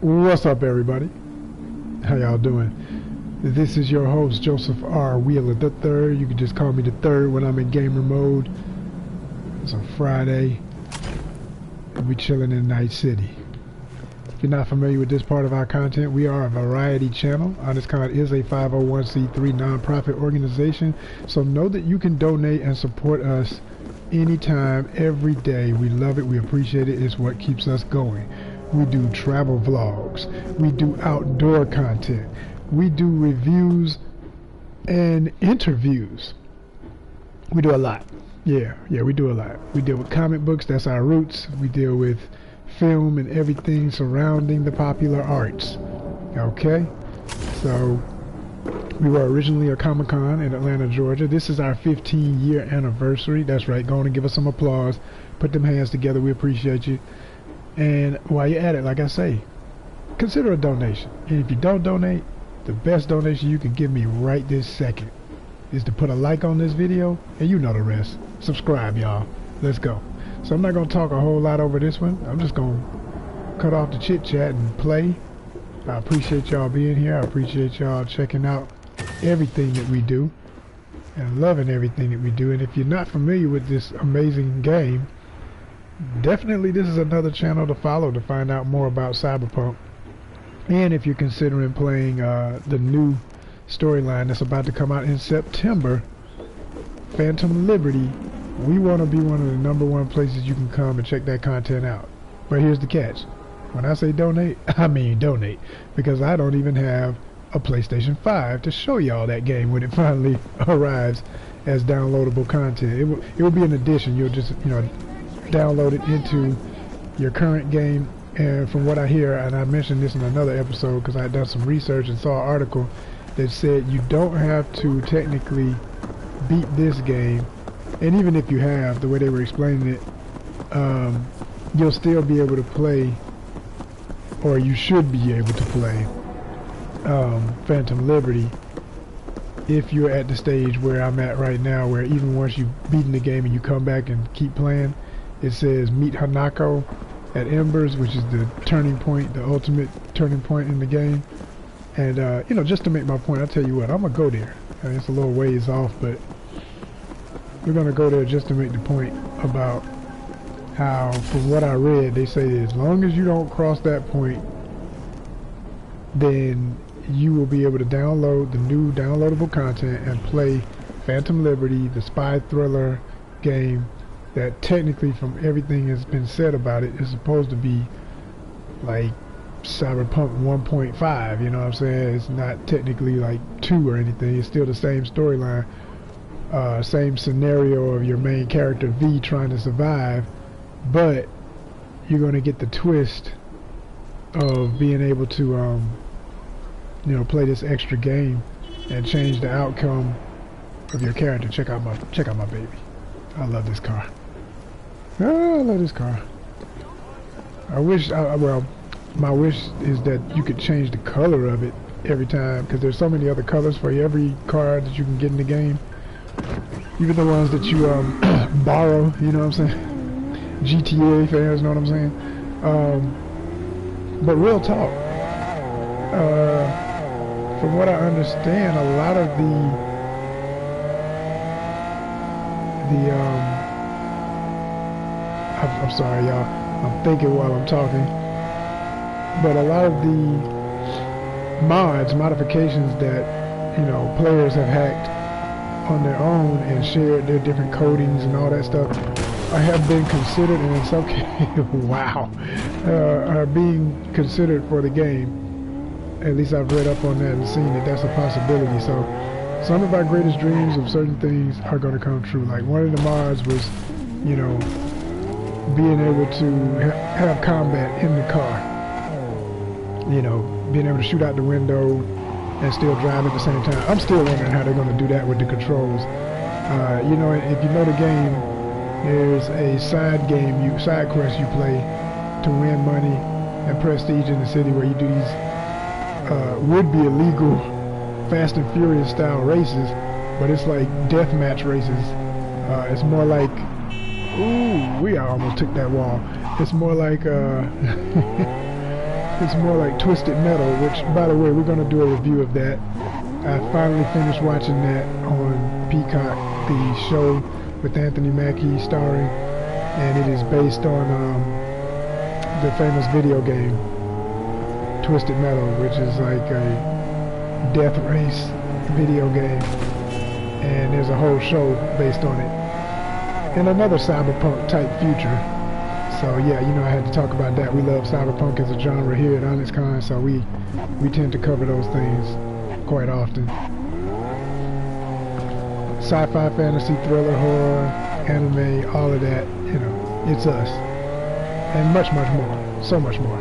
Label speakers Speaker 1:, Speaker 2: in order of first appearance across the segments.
Speaker 1: What's up, everybody? How y'all doing? This is your host, Joseph R. Wheeler the Third. You can just call me the Third when I'm in gamer mode. It's a Friday, and we chilling in Night City. If you're not familiar with this part of our content, we are a variety channel. Honest Con is a 501c3 nonprofit organization, so know that you can donate and support us anytime, every day. We love it. We appreciate it. It's what keeps us going. We do travel vlogs. We do outdoor content. We do reviews and interviews. We do a lot. Yeah, we do a lot. We deal with comic books. That's our roots. We deal with film and everything surrounding the popular arts. Okay? So, we were originally a Comic-Con in Atlanta, Georgia. This is our 15-year anniversary. That's right. Go on and give us some applause. Put them hands together. We appreciate you. And while you're at it, like I say, consider a donation. And if you don't donate, the best donation you can give me right this second is to put a like on this video, and you know the rest. Subscribe, y'all. Let's go. So I'm not going to talk a whole lot over this one. I'm just going to cut off the chit-chat and play. I appreciate y'all being here. I appreciate y'all checking out everything that we do and loving everything that we do. And if you're not familiar with this amazing game, definitely this is another channel to follow to find out more about Cyberpunk. And if you're considering playing the new storyline that's about to come out in September, Phantom Liberty, we want to be one of the #1 places you can come and check that content out. But here's the catch. When I say donate, I mean donate, because I don't even have a PlayStation 5 to show y'all that game when it finally arrives as downloadable content. It will be an addition. You'll just, download it into your current game. And from what I hear, and I mentioned this in another episode because I had done some research and saw an article that said you don't have to technically beat this game, and even if you have, the way they were explaining it, you'll still be able to play, or you should be able to play Phantom Liberty if you're at the stage where I'm at right now, where even once you've beaten the game and you come back and keep playing, it says meet Hanako at Embers, which is the turning point, the ultimate turning point in the game. And just to make my point, I'll tell you what, I'm gonna go there. It's a little ways off, but we're gonna go there just to make the point about how, from what I read, they say that as long as you don't cross that point, then you will be able to download the new downloadable content and play Phantom Liberty, the spy thriller game that technically, from everything that's been said about it, is supposed to be like Cyberpunk 1.5, you know what I'm saying? It's not technically like 2 or anything. It's still the same storyline, same scenario of your main character V trying to survive, but you're going to get the twist of being able to play this extra game and change the outcome of your character. Check out my baby. I love this car. Oh, I love this car. I wish, well, my wish is that you could change the color of it every time, because there's so many other colors for every car that you can get in the game. Even the ones that you borrow, you know what I'm saying? GTA fans, know what I'm saying? But real talk, from what I understand, a lot of I'm sorry, y'all. I'm thinking while I'm talking. But a lot of the modifications that, players have hacked on their own and shared their different codings and all that stuff have been considered, and in some cases, wow, are being considered for the game. At least I've read up on that and seen that that's a possibility. So some of our greatest dreams of certain things are going to come true. Like one of the mods was, being able to have combat in the car. Being able to shoot out the window and still drive at the same time. I'm still wondering how they're going to do that with the controls. If you know the game, there's a side quest you play to win money and prestige in the city, where you do these would-be illegal Fast and Furious style races, but it's like deathmatch races. It's more like, ooh, we almost took that wall. It's more like It's more like Twisted Metal, which, by the way, we're going to do a review of that. I finally finished watching that on Peacock, the show with Anthony Mackie starring, and it is based on the famous video game Twisted Metal, which is like a death race video game, and there's a whole show based on it in another cyberpunk type future. So yeah, you know, I had to talk about that. We love cyberpunk as a genre here at OnyxCon, so we tend to cover those things quite often. Sci-fi, fantasy, thriller, horror, anime, all of that, you know, it's us. And much, much more. So much more.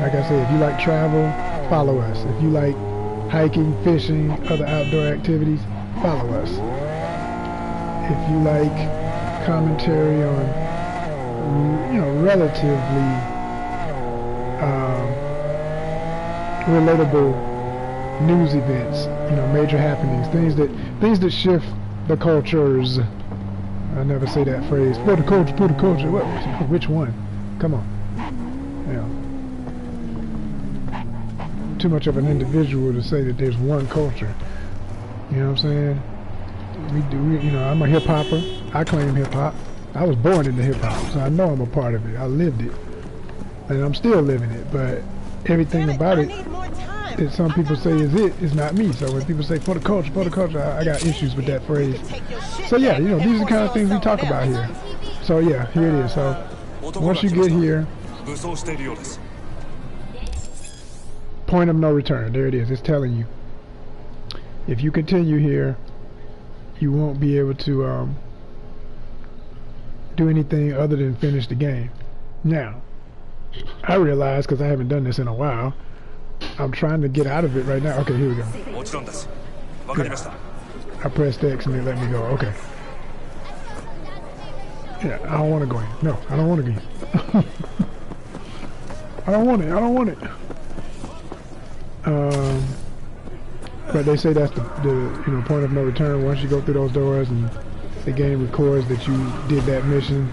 Speaker 1: Like I said, if you like travel, follow us. If you like hiking, fishing, other outdoor activities, follow us. If you like commentary on, you know, relatively relatable news events, you know, major happenings, things that shift the cultures. I never say that phrase. For the culture. What? Which one? Come on. Yeah. Too much of an individual to say that there's one culture. You know what I'm saying? You know, I'm a hip hopper. I claim hip hop. I was born into hip hop, so I know I'm a part of it. I lived it, and I'm still living it. But everything about it that some people say is not me. So when people say for the culture, I got issues with that phrase. So yeah, you know, these are the kind of things we talk about here. So yeah, here it is. So once you get here, point of no return. There it is. It's telling you. If you continue here, you won't be able to do anything other than finish the game. Now, I realize, because I haven't done this in a while, I'm trying to get out of it right now. Okay, here we go. Yeah. I pressed X and they let me go. Okay. Yeah, I don't want to go in. No, I don't want to go in. I don't want it. But they say that's the you know, point of no return. Once you go through those doors and the game records that you did that mission,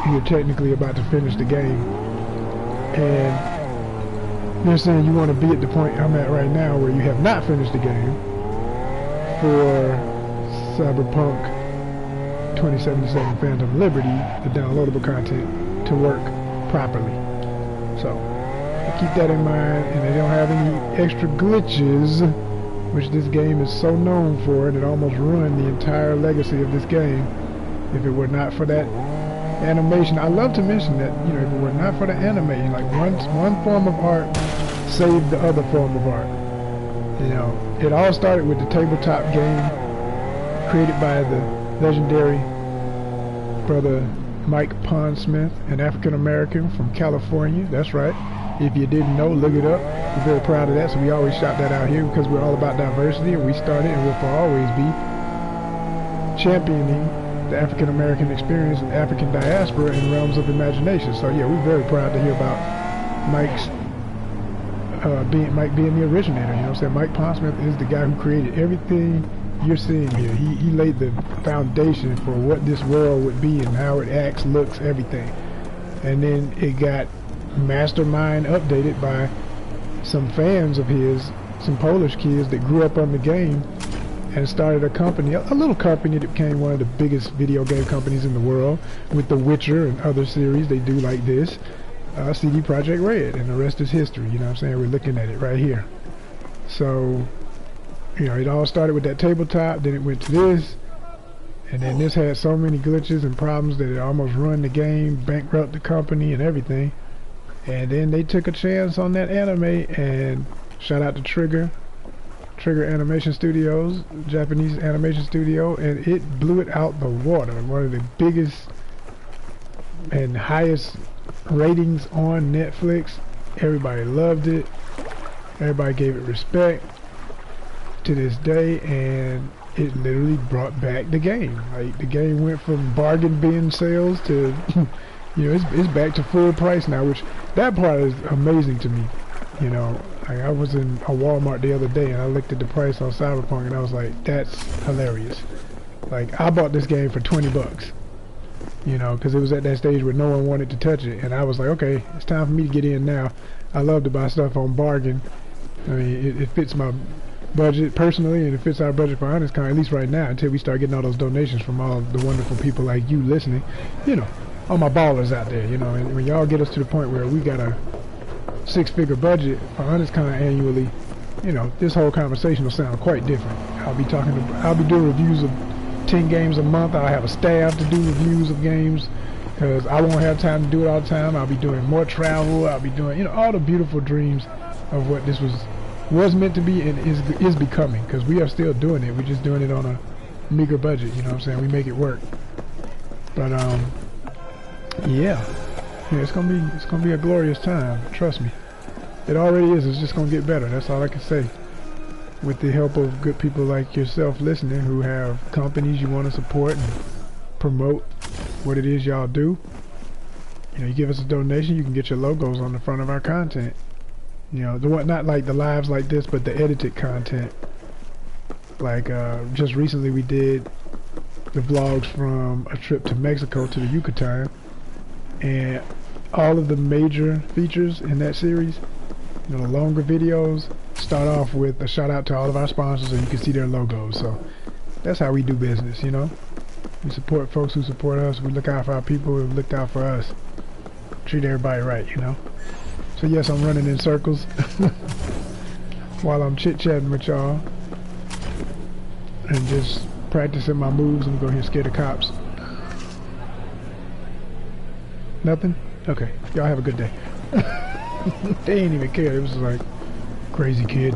Speaker 1: you're technically about to finish the game. And they're saying you want to be at the point I'm at right now where you have not finished the game for Cyberpunk 2077 Phantom Liberty, the downloadable content, to work properly. So keep that in mind, and they don't have any extra glitches, which this game is so known for, and it almost ruined the entire legacy of this game if it were not for that animation. I love to mention that, you know, if it were not for the animation, like one form of art saved the other form of art. You know, it all started with the tabletop game created by the legendary brother Mike Pondsmith, an African American from California. That's right. If you didn't know, look it up. We're very proud of that, so we always shout that out here because we're all about diversity, and we started and will for always be championing the African American experience and African diaspora in realms of imagination. So yeah, we're very proud to hear about Mike being the originator. You know what I'm saying? Mike Pondsmith is the guy who created everything you're seeing here. He laid the foundation for what this world would be and how it acts, looks, everything. And then it got mastermind updated by some fans of his, some Polish kids that grew up on the game and started a company, a little company that became one of the biggest video game companies in the world with The Witcher and other series they do like this, CD Projekt Red, and the rest is history. You know what I'm saying? We're looking at it right here. So, you know, it all started with that tabletop, then it went to this, and then this had so many glitches and problems that it almost ruined the game, bankrupted the company and everything. And then they took a chance on that anime, and shout out to Trigger Animation Studios, Japanese animation studio, and it blew it out the water. One of the biggest and highest ratings on Netflix. Everybody loved it. Everybody gave it respect to this day, and it literally brought back the game. Like, the game went from bargain bin sales to you know, it's back to full price now, which that part is amazing to me. You know, like, I was in a Walmart the other day and I looked at the price on Cyberpunk and I was like, that's hilarious. Like, I bought this game for 20 bucks. you know, because it was at that stage where no one wanted to touch it, and I was like, okay, it's time for me to get in now. I love to buy stuff on bargain. I mean, it fits my budget personally, and it fits our budget for HonestCon, at least right now, until we start getting all those donations from all the wonderful people like you listening, you know, all my ballers out there, you know. And when y'all get us to the point where we got a 6-figure budget for HonestCon annually, you know, this whole conversation will sound quite different. I'll be doing reviews of 10 games a month. I'll have a staff to do reviews of games, because I won't have time to do it all the time. I'll be doing more travel. I'll be doing, you know, all the beautiful dreams of what this was meant to be and is becoming, because we are still doing it. We're just doing it on a meager budget, you know what I'm saying? We make it work. But yeah, it's gonna be a glorious time, trust me. It already is. It's just gonna get better. That's all I can say. With the help of good people like yourself listening, who have companies you want to support and promote what it is y'all do. You know, you give us a donation, you can get your logos on the front of our content. You know, not like the lives like this, but the edited content. Like just recently we did the vlogs from a trip to Mexico, to the Yucatan, and all of the major features in that series, you know, the longer videos, start off with a shout out to all of our sponsors so you can see their logos. So that's how we do business, you know. We support folks who support us. We look out for our people who have looked out for us. Treat everybody right, you know. So yes, I'm running in circles while I'm chit-chatting with y'all and just practicing my moves. I'm going to go here and scare the cops. Nothing? Okay. Y'all have a good day. They ain't even care. It was like, crazy kid.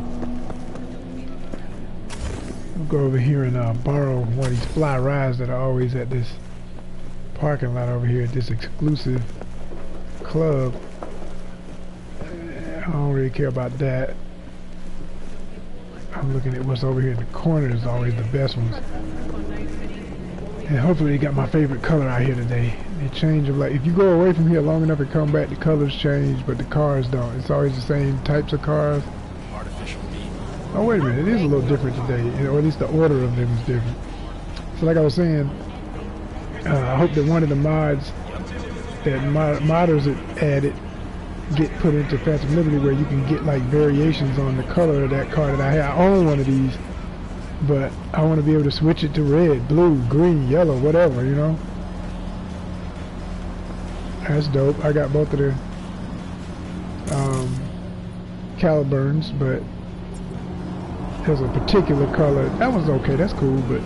Speaker 1: I'll go over here and borrow one of these fly rides that are always at this parking lot over here at this exclusive club. I don't really care about that. I'm looking at what's over here in the corner is always the best ones. And hopefully they got my favorite color out here today. They change them, like if you go away from here long enough and come back, the colors change, but the cars don't. It's always the same types of cars. Oh wait a minute, it is a little different today, or at least the order of them is different. So like I was saying, I hope that one of the mods that modders added get put into Phantom Liberty, where you can get like variations on the color of that car that I have. I own one of these, but I want to be able to switch it to red, blue, green, yellow, whatever, you know. That's dope. I got both of the Caliburns, but there's a particular color that was okay. That's cool, but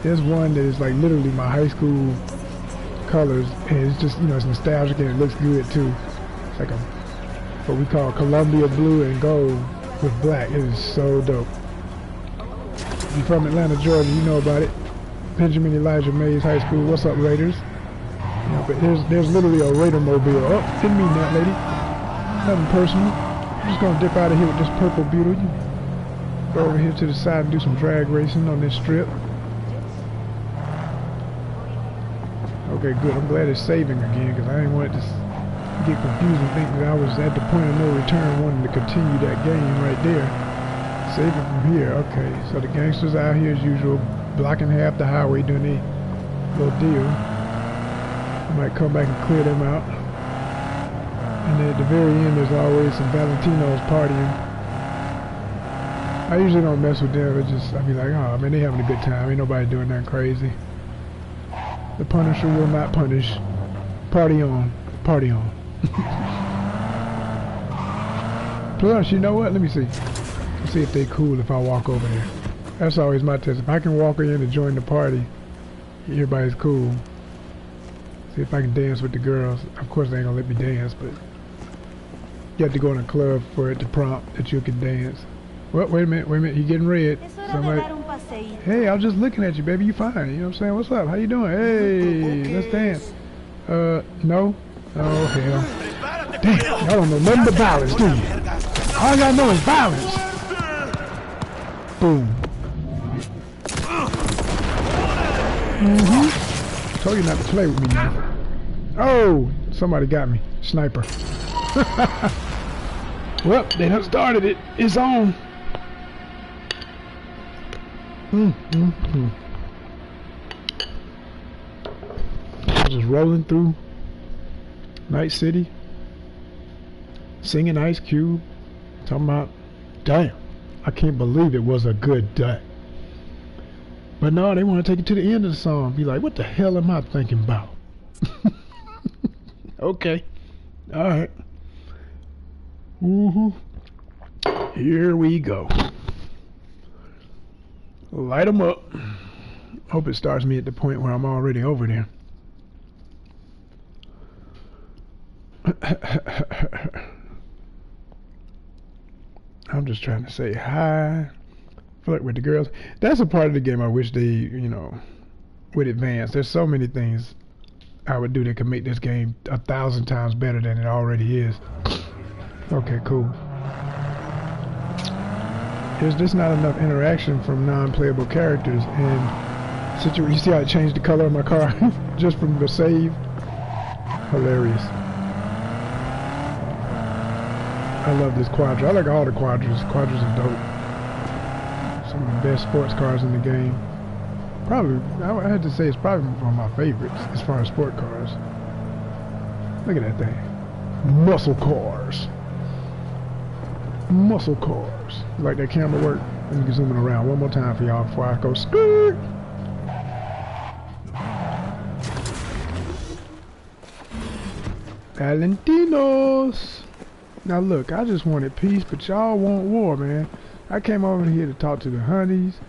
Speaker 1: there's one that is like literally my high school colors, and it's just, you know, it's nostalgic and it looks good too. It's like what we call Columbia blue and gold with black. It is so dope. If you're from Atlanta, Georgia, you know about it. Benjamin Elijah Mays High School. What's up, Raiders? You know, but there's literally a Raider mobile. Oh, didn't mean that, lady. Nothing personal. I'm just gonna dip out of here with this purple beauty. You go over here to the side and do some drag racing on this strip. Okay, good. I'm glad it's saving again, because I didn't want it to get confused and think that I was at the point of no return, wanting to continue that game right there. Save it from here. Okay, so the gangsters out here as usual, blocking half the highway doing a little deal. I might come back and clear them out. And then at the very end, there's always some Valentinos partying. I usually don't mess with them. I'll be like, oh man, they having a good time. Ain't nobody doing nothing crazy. The Punisher will not punish. Party on. Party on. Plus, you know what? Let me see. Let's see if they cool if I walk over there. That's always my test. If I can walk in and join the party, everybody's cool. See if I can dance with the girls. Of course, they ain't gonna let me dance, but you have to go in a club for it to prompt that you can dance. Well, wait a minute, you getting red. Somebody, hey, I was just looking at you, baby, you fine, you know what I'm saying? What's up, how you doing? Hey, let's dance. No? Oh, hell. Damn, y'all don't know nothing but violence, do you? All y'all know is violence. Boom. Told you not to play with me now. Oh, somebody got me. Sniper. Well, they done started it. It's on. just rolling through Night City, singing Ice Cube, talking about, damn, I can't believe it was a good day. But no, they want to take it to the end of the song. Be like, what the hell am I thinking about? Okay. Alright. Here we go. Light them up. Hope it starts me at the point where I'm already over there. I'm just trying to say hi. Flirt with the girls. That's a part of the game I wish they, you know, would advance. There's so many things I would do that could make this game 1,000 times better than it already is. Okay, cool. There's just not enough interaction from non-playable characters, and you see how I changed the color of my car just from the save? Hilarious. I love this Quadra. I like all the Quadras. Quadras are dope. Some of the best sports cars in the game. Probably, I had to say it's probably one of my favorites as far as sport cars. Look at that thing. Muscle cars. Muscle cars. You like that camera work? Let me zoom it around one more time for y'all before I go skirt. Valentinos. Now look, I just wanted peace, but y'all want war, man. I came over here to talk to the honeys,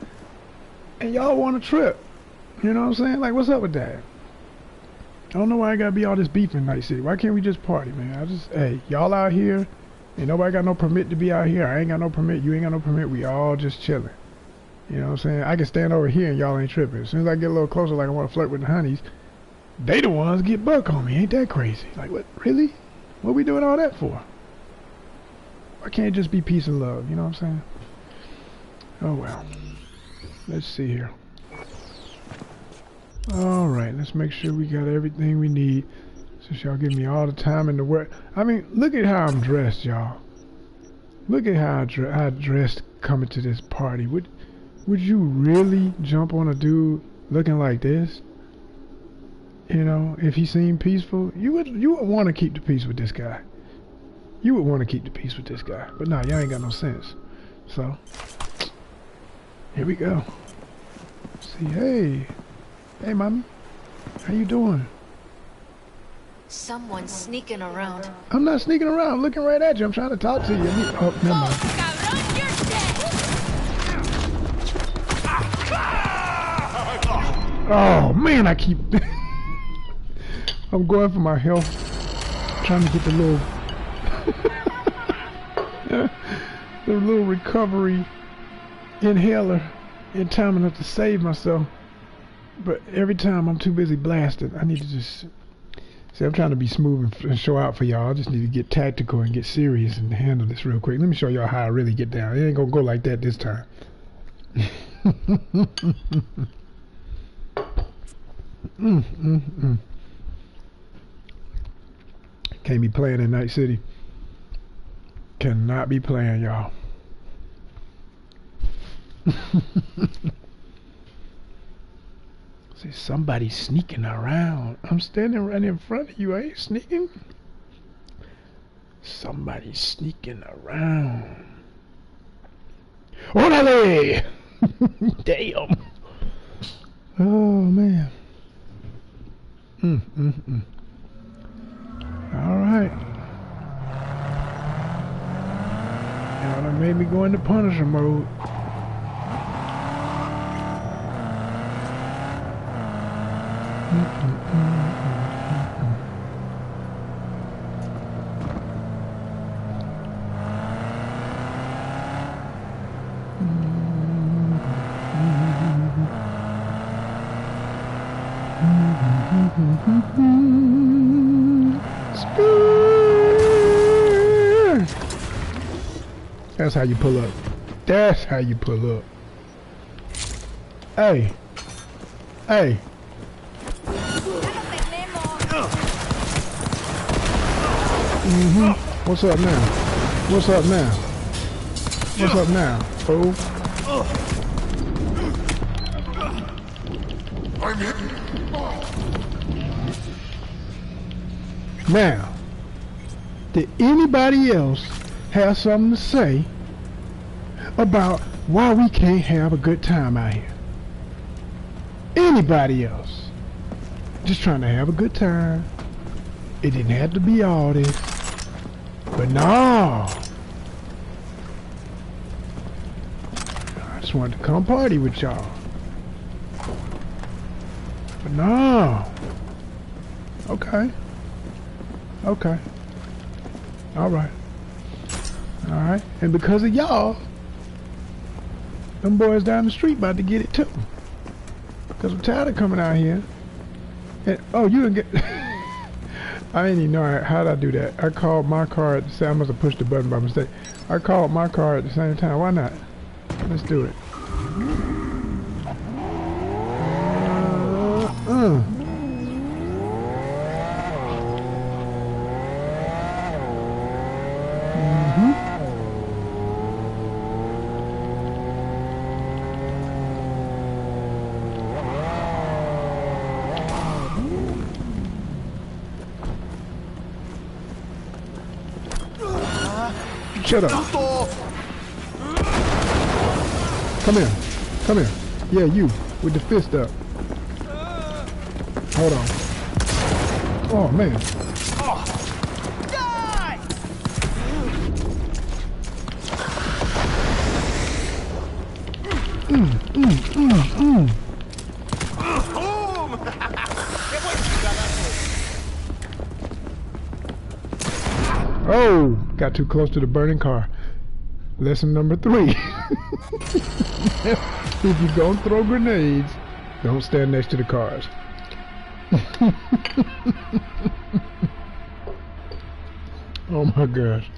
Speaker 1: and y'all want a trip. You know what I'm saying? Like, what's up with that? I don't know why I gotta be all this beef in Night City. Why can't we just party, man? Hey, y'all out here, ain't nobody got no permit to be out here. I ain't got no permit, you ain't got no permit, we all just chilling. You know what I'm saying? I can stand over here and y'all ain't tripping. As soon as I get a little closer, like I want to flirt with the honeys, they the ones get buck on me. Ain't that crazy? Like, what? Really? What we doing all that for? Why can't it just be peace and love? You know what I'm saying? Oh well. Let's see here. Alright, let's make sure we got everything we need. Since y'all give me all the time in the world. I mean, look at how I'm dressed, y'all. Look at how I dressed coming to this party. Would you really jump on a dude looking like this? You know, if he seemed peaceful, you would want to keep the peace with this guy. You would want to keep the peace with this guy. But nah, y'all ain't got no sense. So, here we go. See, hey, mommy, how you doing?
Speaker 2: Someone's sneaking around.
Speaker 1: I'm not sneaking around. I'm looking right at you. I'm trying to talk to you. Oh, never mind. Oh man, I keep. I'm going for my health. Trying to get the little recovery inhaler in time enough to save myself. But every time I'm too busy blasting, I need to just see. I'm trying to be smooth and show out for y'all. I just need to get tactical and get serious and handle this real quick. Let me show y'all how I really get down. It ain't gonna go like that this time. Can't be playing in Night City. Cannot be playing, y'all. See, somebody's sneaking around. I'm standing right in front of you. I ain't sneaking. Somebody's sneaking around. Orale! Damn. Oh, man. Alright. Y'all done made me go into Punisher mode. That's how you pull up. That's how you pull up. Hey. Hey. What's up now? What's up now? What's up now, fool?
Speaker 3: I'm hit.
Speaker 1: Now, did anybody else have something to say about why we can't have a good time out here? Anybody else? Just trying to have a good time. It didn't have to be all this. But no. I just wanted to come party with y'all. But no. Okay. Okay. Alright. Alright. And because of y'all, them boys down the street about to get it too. Because I'm tired of coming out here. And, oh, you didn't get... I didn't even know how did I do that. I called my car at the same... I must have pushed the button by mistake. I called my car at the same time. Why not? Let's do it. Shut up. Come here. Come here. Yeah, you. With the fist up. Hold on. Oh, man.
Speaker 2: Die!
Speaker 1: Oh, got too close to the burning car. Lesson number 3. If you're gonna throw grenades, don't stand next to the cars. Oh my gosh.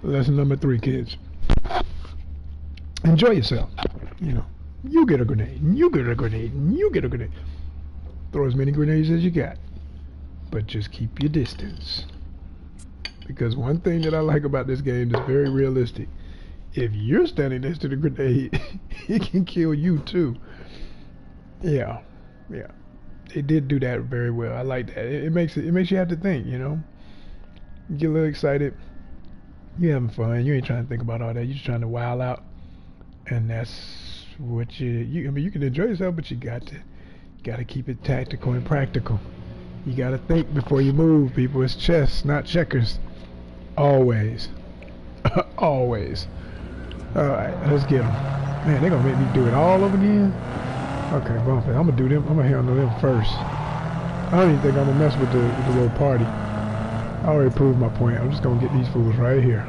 Speaker 1: Lesson number 3, kids. Enjoy yourself. You know, you get a grenade, and you get a grenade, and you get a grenade. Throw as many grenades as you got. But just keep your distance. Because one thing that I like about this game is very realistic. If you're standing next to the grenade, it can kill you too. Yeah, yeah. They did do that very well. I like that. It makes you have to think, you know. You get a little excited. You're having fun. You ain't trying to think about all that. You're just trying to wild out. And that's what I mean, you can enjoy yourself, but you got to keep it tactical and practical. You got to think before you move, people. It's chess, not checkers. Always. Always. Alright, let's get them. Man, they're going to make me do it all over again? Okay, well, I'm going to do them. I'm going to handle them first. I don't even think I'm going to mess with the little party. I already proved my point. I'm just going to get these fools right here.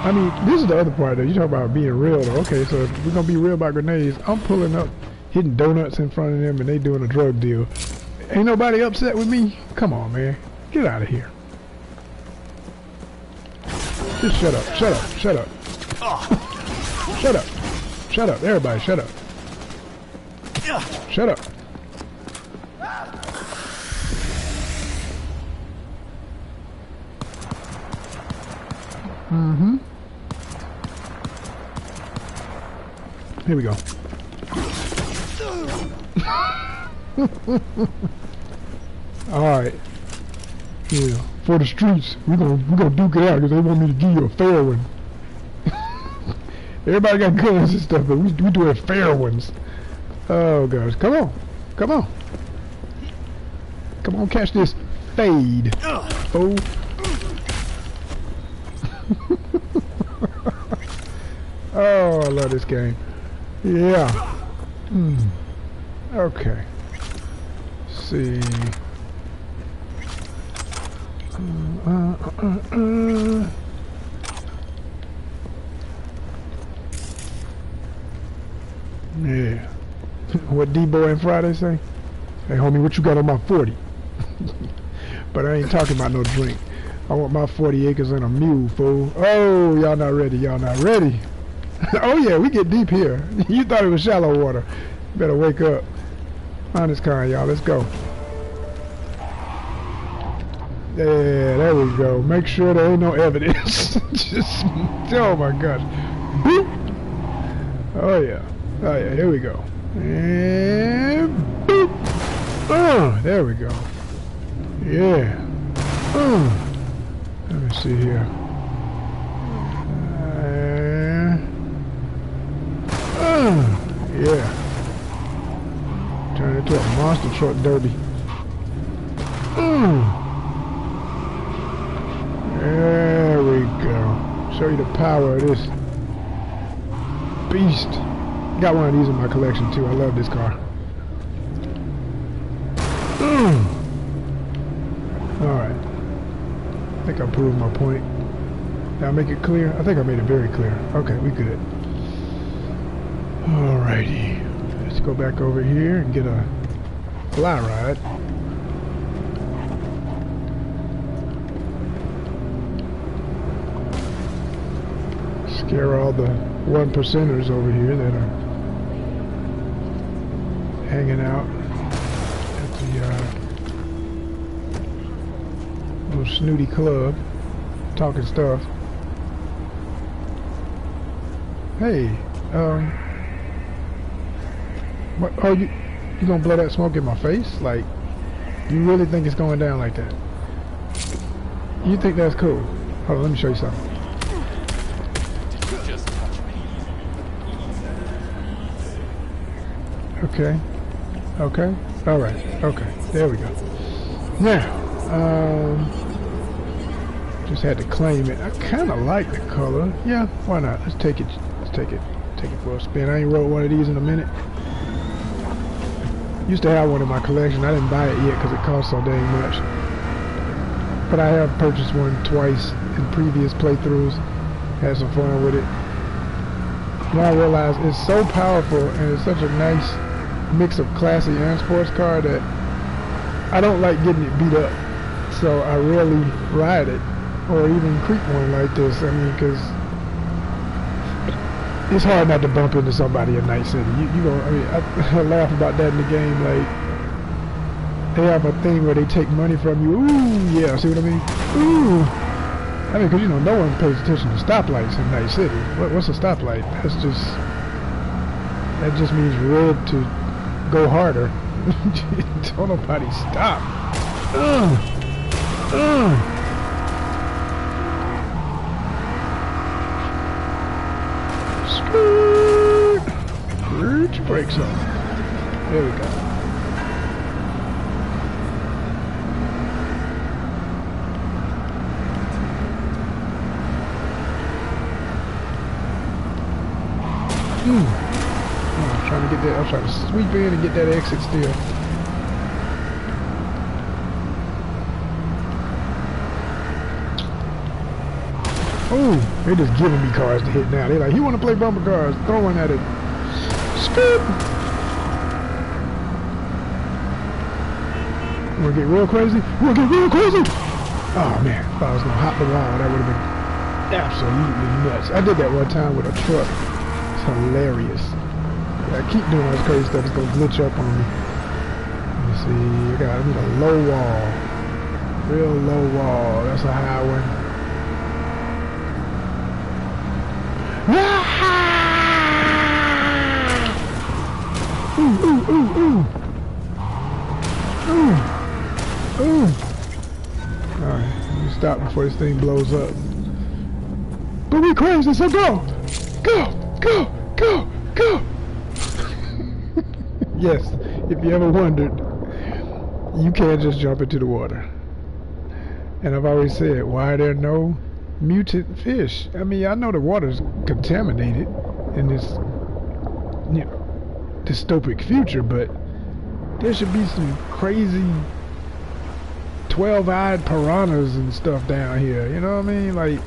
Speaker 1: I mean, this is the other part though. You talk about being real though. Okay, so if we're going to be real about grenades, I'm pulling up, hitting donuts in front of them, and they doing a drug deal. Ain't nobody upset with me? Come on, man. Get out of here. Just shut up. Shut up. Shut up. Shut up. Shut up. Everybody, shut up. Shut up. Here we go. Alright. Yeah. For the streets, we're gonna duke it out because they want me to give you a fair one. Everybody got guns and stuff, but we doing fair ones. Oh gosh. Come on. Come on. Come on, catch this fade. Oh. Oh, I love this game. Yeah. Okay. Let's see. Yeah. What D-Boy and Friday say? Hey, homie, what you got on my 40? But I ain't talking about no drink. I want my 40 acres and a mule, fool. Oh, y'all not ready. Y'all not ready. Oh, yeah, we get deep here. You thought it was shallow water. You better wake up. Find this car, y'all. Let's go. Yeah, there we go. Make sure there ain't no evidence. Just, oh my gosh. Boop. Oh yeah. Oh yeah, here we go. And boop. Oh, there we go. Yeah. Let me see here. Yeah. Turn it into a monster truck derby. There we go. Show you the power of this beast. Got one of these in my collection too. I love this car. Alright. I think I proved my point. Did I make it clear? I think I made it very clear. Okay, we good. Alrighty. Let's go back over here and get a fly ride. Scare all the 1%ers over here that are hanging out at the little snooty club, talking stuff. Hey, what? Oh, you gonna blow that smoke in my face? Like, you really think it's going down like that? You think that's cool? Hold on, let me show you something. Okay. Okay. All right. Okay. There we go. Now, just had to claim it. I kind of like the color. Yeah. Why not? Let's take it. Let's take it. Take it for a spin. I ain't rode one of these in a minute. Used to have one in my collection. I didn't buy it yet because it cost so dang much. But I have purchased one twice in previous playthroughs. Had some fun with it. Now I realize it's so powerful and it's such a nice mix of classy and sports car that I don't like getting it beat up. So I rarely ride it or even creep one like this. I mean, because it's hard not to bump into somebody in Night City. You know, I mean, I laugh about that in the game. Like, they have a thing where they take money from you. Ooh, yeah, see what I mean? Ooh. I mean, because, you know, no one pays attention to stoplights in Night City. What's a stoplight? That just means red to go harder. Don't nobody stop. Put your brakes on. There we go. I was trying to get that. I was trying to sweep in and get that exit still. Oh, they're just giving me cars to hit now. They're like, you want to play bumper cars? Throwing at it. Scoop! You want to get real crazy? You want to get real crazy? Oh man, I thought I was going to hop the wall. That would have been absolutely nuts. I did that one time with a truck. It's hilarious. I keep doing all this crazy stuff. It's going to glitch up on me. Let me see. I need a low wall. Real low wall. That's a high one. Ooh, ooh, ooh, ooh. Ooh. Ooh. Alright, let me stop before this thing blows up. But we crazy, so go! Go! Go! Go! Go! Yes, if you ever wondered, you can't just jump into the water. And I've always said, why are there no mutant fish? I mean, I know the water's contaminated in this, you know, dystopic future, but there should be some crazy 12-eyed piranhas and stuff down here, you know what I mean? Like,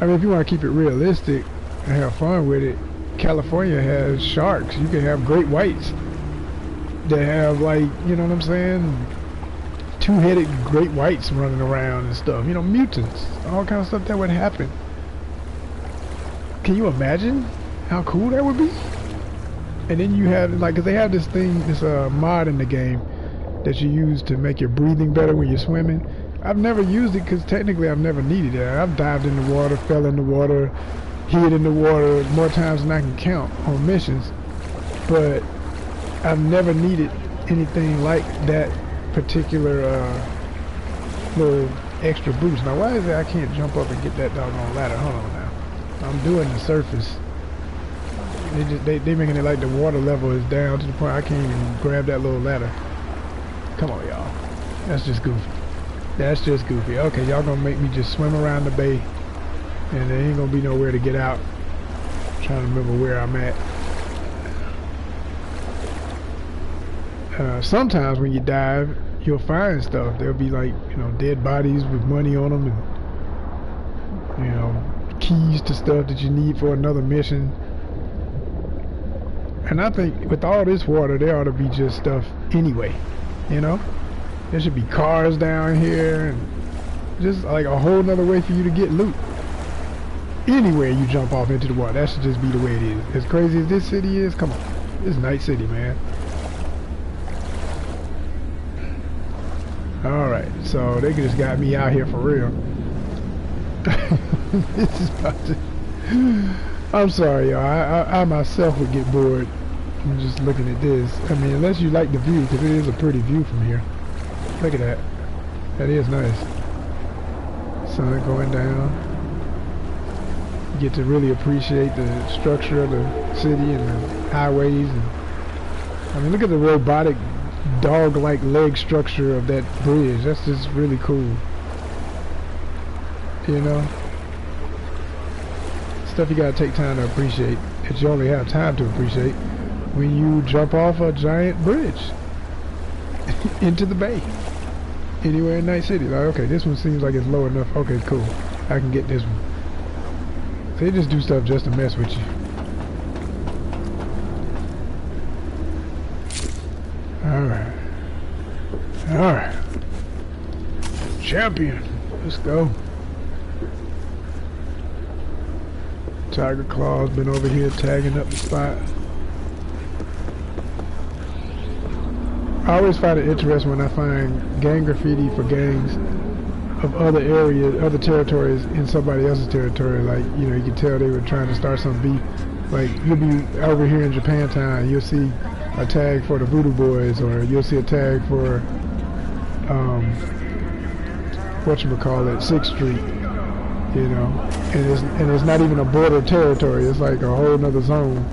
Speaker 1: I mean, if you want to keep it realistic and have fun with it, California has sharks. You can have great whites that have, like, you know what I'm saying, two-headed great whites running around and stuff, you know, mutants, all kind of stuff that would happen. Can you imagine how cool that would be? And then you have, like, cause they have this thing, this mod in the game that you use to make your breathing better when you're swimming. I've never used it because technically I've never needed it. I've dived in the water, fell in the water, hid in the water more times than I can count on missions. but I've never needed anything like that particular little extra boost. Now, why is it I can't jump up and get that doggone ladder? Hold on now. I'm doing the surface. They making it like the water level is down to the point I can't even grab that little ladder. Come on, y'all. That's just goofy. That's just goofy. Okay, y'all gonna make me just swim around the bay, and there ain't gonna be nowhere to get out. I'm trying to remember where I'm at. Sometimes when you dive, you'll find stuff. There'll be like, you know, dead bodies with money on them, and, you know, keys to stuff that you need for another mission. And I think with all this water, there ought to be just stuff anyway, you know? There should be cars down here, and just like a whole nother way for you to get loot. Anywhere you jump off into the water, that should just be the way it is. As crazy as this city is, come on. This is Night City, man. Alright, so they just got me out here for real. This is about to... I'm sorry, y'all. I myself would get bored from just looking at this. I mean, unless you like the view, because it is a pretty view from here. Look at that. That is nice. Sun going down. You get to really appreciate the structure of the city and the highways. And I mean, look at the robotic dog-like leg structure of that bridge. That's just really cool. You know? Stuff you gotta take time to appreciate, that you only have time to appreciate when you jump off a giant bridge into the bay anywhere in Night City. Like, okay, this one seems like it's low enough. Okay, cool, I can get this one. They just do stuff just to mess with you. Alright, champion, let's go. Tiger Claw's been over here tagging up the spot. I always find it interesting when I find gang graffiti for gangs of other areas, other territories in somebody else's territory. Like, you know, you can tell they were trying to start some beef. Like, you'll be over here in Japantown, you'll see a tag for the Voodoo Boys, or you'll see a tag for, whatchamacallit, 6th Street. You know, and it's not even a border territory. It's like a whole nother zone.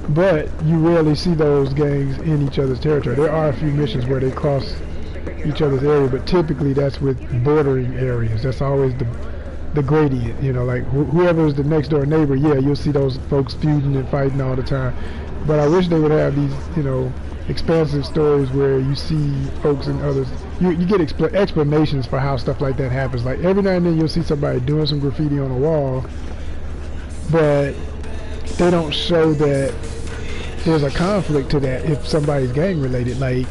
Speaker 1: But you rarely see those gangs in each other's territory. There are a few missions where they cross each other's area, but typically that's with bordering areas. That's always the gradient. You know, like whoever is the next door neighbor, yeah, you'll see those folks feuding and fighting all the time. But I wish they would have these, you know, expansive stories where you see folks and others, you get explanations for how stuff like that happens. Like every now and then you'll see somebody doing some graffiti on a wall, but they don't show that there's a conflict to that if somebody's gang related. Like,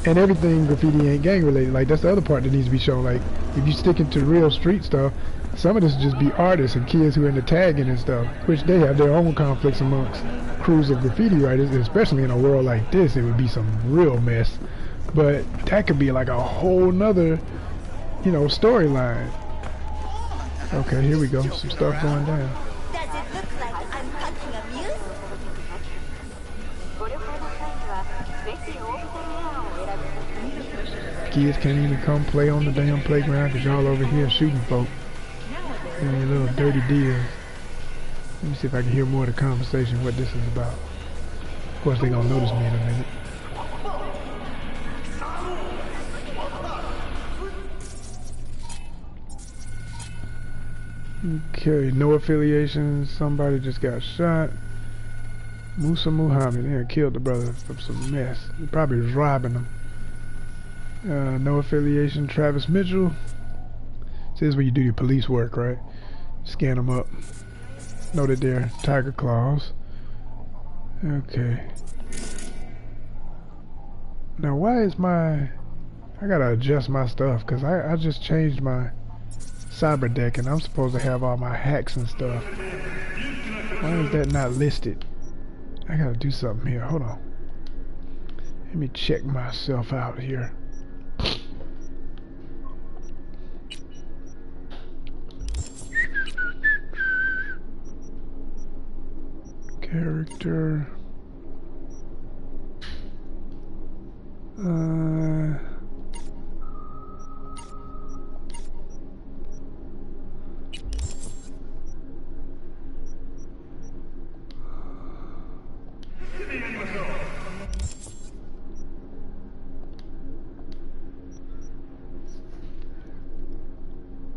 Speaker 1: and everything graffiti ain't gang related. Like, that's the other part that needs to be shown. Like, if you stick into real street stuff, some of this just be artists and kids who are into tagging and stuff, which they have their own conflicts amongst crews of graffiti writers, and especially in a world like this, it would be some real mess. But that could be like a whole nother, you know, storyline. Okay, here we go. Some stuff going down.
Speaker 2: Does it look like I'm touching a muse?
Speaker 1: Kids can't even come play on the damn playground because y'all over here shooting folk. Doing your little dirty deals. Let me see if I can hear more of the conversation, what this is about. Of course, they're gonna notice me in a minute. Okay, no affiliations. Somebody just got shot. Musa Muhammad, they killed the brother from some mess. He probably was robbing him. No affiliation. Travis Mitchell. This is where you do your police work, right? Scan them up. Noted there, Tiger Claws. Okay. Now why is I gotta adjust my stuff, because I just changed my cyber deck and I'm supposed to have all my hacks and stuff. Why is that not listed? I gotta do something here, hold on. Let me check myself out here. Character.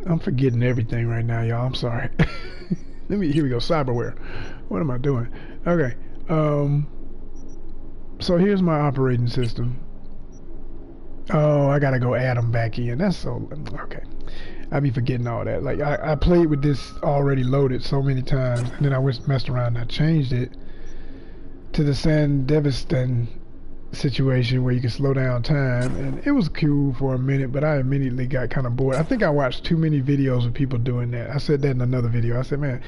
Speaker 1: I'm forgetting everything right now, y'all. I'm sorry. Here we go. Cyberware. What am I doing? Okay. So here's my operating system. Oh, I gotta go add them back in. That's so okay. I be forgetting all that. Like I played with this already loaded so many times, and then I messed around and I changed it to the San Devistan situation where you can slow down time, and it was cool for a minute, but I immediately got kind of bored. I think I watched too many videos of people doing that. I said that in another video. I said, man,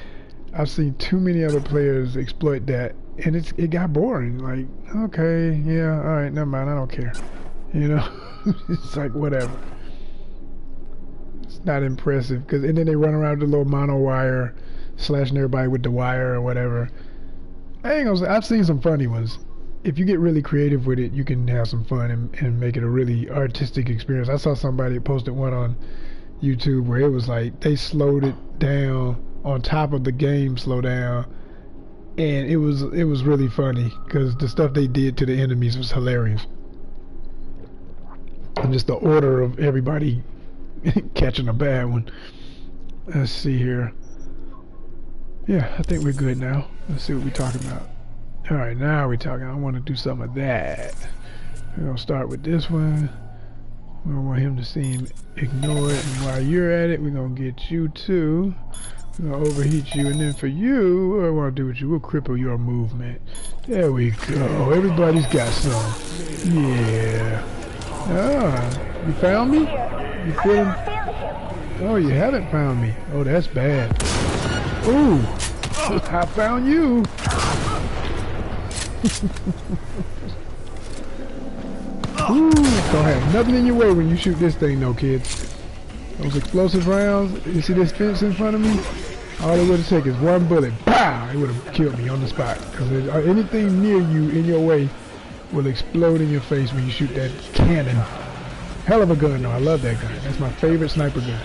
Speaker 1: I've seen too many other players exploit that, and it got boring. Like, okay, yeah, all right, never mind, I don't care. You know, it's like whatever. It's not impressive, and then they run around with the little mono wire, slashing everybody with the wire or whatever. I ain't gonna say, I've seen some funny ones. If you get really creative with it, you can have some fun and make it a really artistic experience. I saw somebody posted one on YouTube where it was like they slowed it down on top of the game slowdown, and it was really funny because the stuff they did to the enemies was hilarious, and just the order of everybody catching a bad one. Let's see here. Yeah, I think we're good now. Let's see what we're talking about. Alright, now we're talking. I want to do some of that. We're going to start with this one. We don't want him to seem ignore it. And while you're at it, we're going to get you too. We're going to overheat you. And then for you, what I want to do with you, we'll cripple your movement. There we go. Everybody's got some. Yeah. Ah, you found me? You feeling? Oh, you haven't found me. Oh, that's bad. Ooh, I found you. Ooh, don't have nothing in your way when you shoot this thing, though, kids. Those explosive rounds, you see this fence in front of me? All it would have taken is one bullet. Pow! It would have killed me on the spot. Because anything near you in your way will explode in your face when you shoot that cannon. Hell of a gun, though. I love that gun. That's my favorite sniper gun.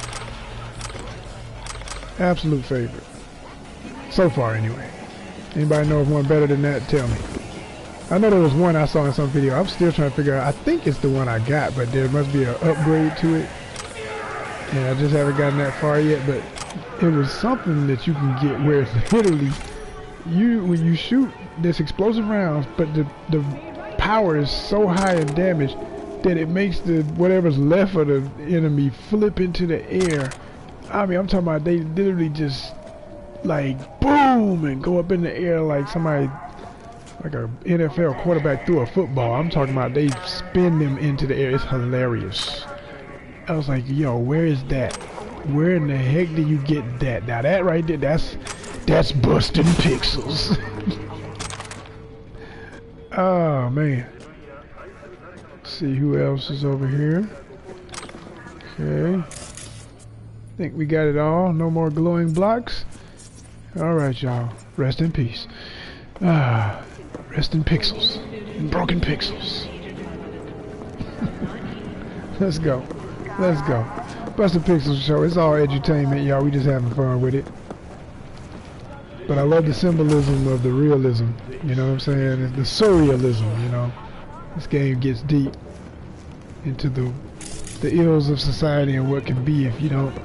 Speaker 1: Absolute favorite. So far, anyway. Anybody know of one better than that? Tell me. I know there was one I saw in some video. I'm still trying to figure out. I think it's the one I got, but there must be an upgrade to it. And I just haven't gotten that far yet. But it was something that you can get where it's literally when you shoot this explosive rounds, but the power is so high in damage that it makes the whatever's left of the enemy flip into the air. I mean, I'm talking about they literally just like boom and go up in the air like somebody, like a NFL quarterback threw a football. I'm talking about they spin them into the air. It's hilarious. I was like, yo, where is that? Where in the heck do you get that? Now that right there, that's busting pixels. Oh man. Let's see who else is over here. Okay. Think we got it all. No more glowing blocks. Alright, y'all. Rest in peace. Rest in pixels. In broken pixels. Let's go. Let's go. Bustin' Pixels show. It's all edutainment, y'all. We just having fun with it. But I love the symbolism of the realism. You know what I'm saying? It's the surrealism, you know. This game gets deep into the ills of society and what can be if you don't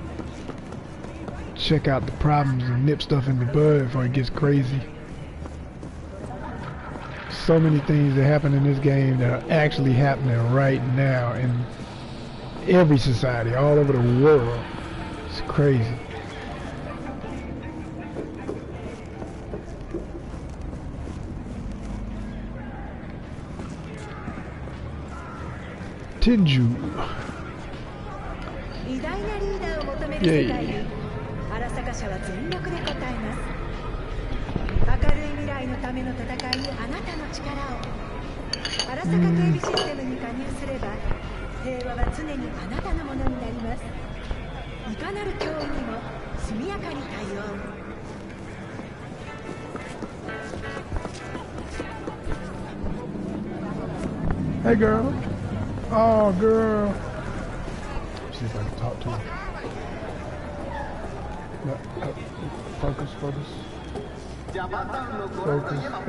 Speaker 1: check out the problems and nip stuff in the bud before it gets crazy. So many things that happen in this game that are actually happening right now in every society, all over the world. It's crazy. Tinju. Yay.
Speaker 2: 明るい未来のための戦いにあなたの力を。荒坂警備システムに加入すれば、平和は常にあなたのものになります。いかなる脅威にも速やかに対応。
Speaker 1: Hey, girl. Oh, girl. See if I can talk to her. No, focus. Focus. They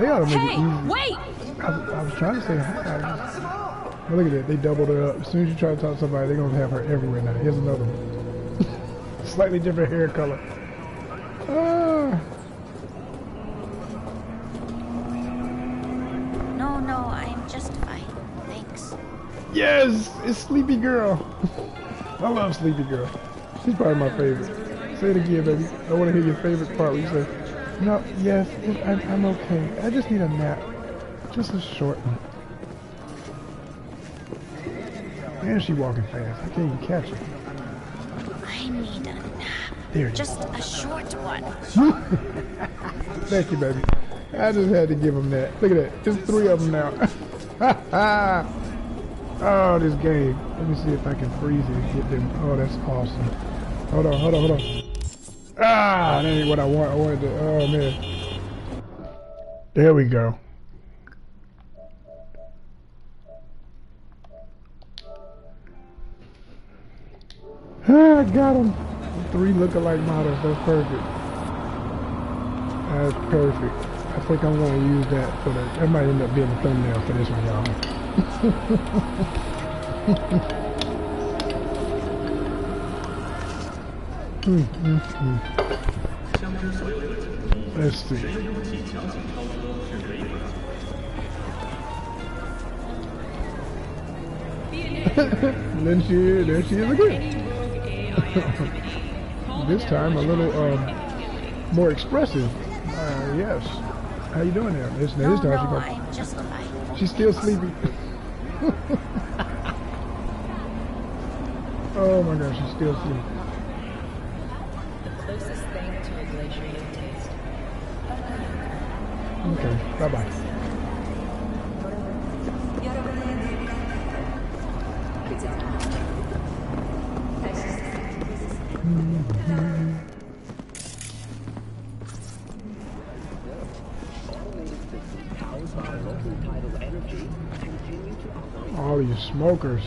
Speaker 1: ought to make it easy.
Speaker 3: Wait!
Speaker 1: I was trying to say hi. Well, look at that. They doubled her up. As soon as you try to talk to somebody, they're going to have her everywhere now. Here's another one. Slightly different hair color.
Speaker 3: No, I'm just fine. Thanks.
Speaker 1: Yes! It's Sleepy Girl. I love Sleepy Girl. She's probably my favorite. Say it again, baby. I want to hear your favorite part where you say, no, yes, I'm okay. I just need a nap. Just a short one. And she walking fast. I can't even catch her.
Speaker 3: I need a nap.
Speaker 1: There you
Speaker 3: Just a short one.
Speaker 1: Thank you, baby. I just had to give him that. Look at that. There's 3 of them now. Oh, this game. Let me see if I can freeze it and get them. Oh, that's awesome. Hold on. Ah, that ain't what I want. I wanted to. Oh, man. There we go. Ah, I got them. 3 lookalike models. That's perfect. That's perfect. I think I'm going to use that for the. That might end up being the thumbnail for this one, y'all. Let's see. There she is again. This time a little more expressive. Yes. How you doing there? This time
Speaker 3: I'm just fine.
Speaker 1: she's still sleepy. Oh my gosh, she's still sleepy.
Speaker 4: The closest thing to a glacier you taste.
Speaker 1: Okay, bye-bye. All these smokers.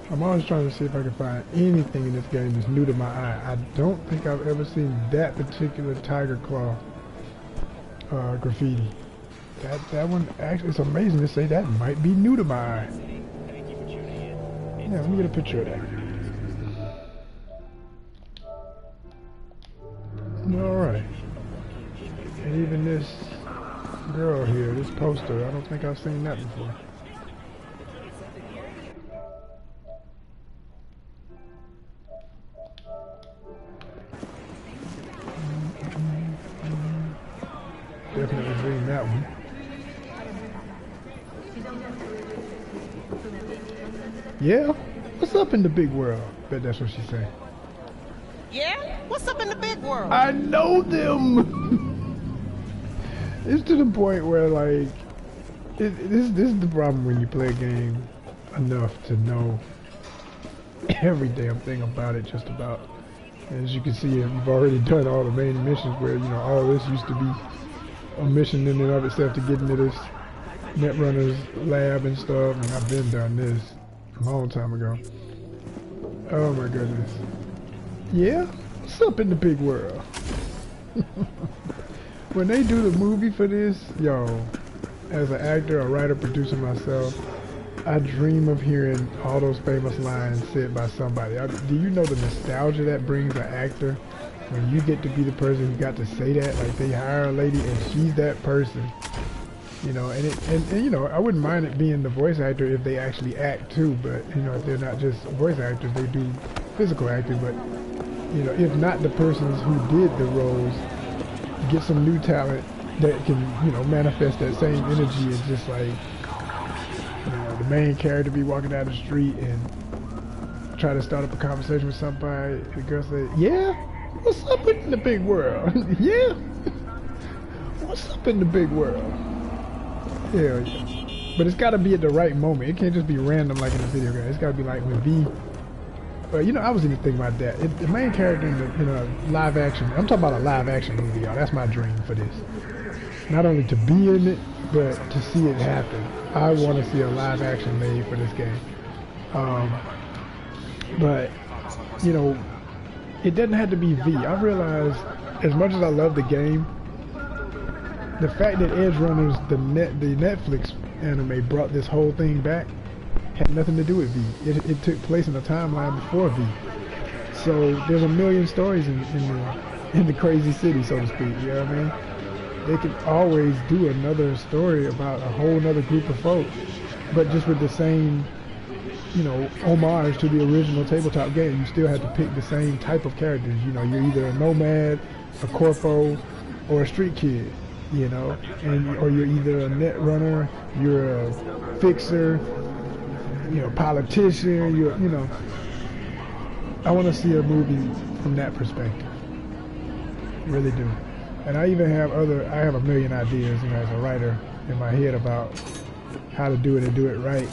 Speaker 1: I'm always trying to see if I can find anything in this game that's new to my eye. I don't think I've ever seen that particular Tiger Claw graffiti. That one, actually, it's amazing to say that might be new to my eye. Yeah, let me get a picture of that. Alright. And even this girl here, this poster, I don't think I've seen that before. Definitely seen that one. Yeah? What's up in the big world? Bet that's what she said.
Speaker 5: Yeah? What's up in the big world?
Speaker 1: I know them! It's to the point where, like, this is the problem when you play a game enough to know every damn thing about it, just about. As you can see, you've already done all the main missions where, you know, all this used to be a mission in and of itself to get into this Netrunner's lab and stuff, and I've been done this a long time ago. Oh my goodness. Yeah? What's up in the big world? When they do the movie for this, yo, as an actor, a writer, producer myself, I dream of hearing all those famous lines said by somebody. Do you know the nostalgia that brings an actor when you get to be the person who got to say that? Like, they hire a lady and she's that person, you know. And you know, I wouldn't mind it being the voice actor if they actually act too, but you know, if they're not just voice actors, they do physical acting. But you know, if not the persons who did the roles, get some new talent that can, you know, manifest that same energy and just like, you know, the main character be walking down the street and try to start up a conversation with somebody, and the girl say, "Yeah, what's up in the big world?" "Yeah, what's up in the big world?" Yeah, but it's got to be at the right moment. It can't just be random like in a video game. It's got to be like when V. But you know, I was even thinking about that. The main character in the live action. I'm talking about a live action movie, y'all. That's my dream for this. Not only to be in it, but to see it happen. I want to see a live action made for this game. But you know, it doesn't have to be V. I realize, as much as I love the game, the fact that Edge Runners, the Netflix anime, brought this whole thing back had nothing to do with V. It took place in a timeline before V. So there's a million stories in the crazy city, so to speak. You know what I mean? They could always do another story about a whole other group of folk, but just with the same, you know, homage to the original tabletop game. You still have to pick the same type of characters. You know, you're either a nomad, a corpo, or a street kid. You know, or you're either a net runner, you're a fixer, you know, politician. You know. I want to see a movie from that perspective. Really do. And I even have I have a million ideas, you know, as a writer in my head about how to do it and do it right.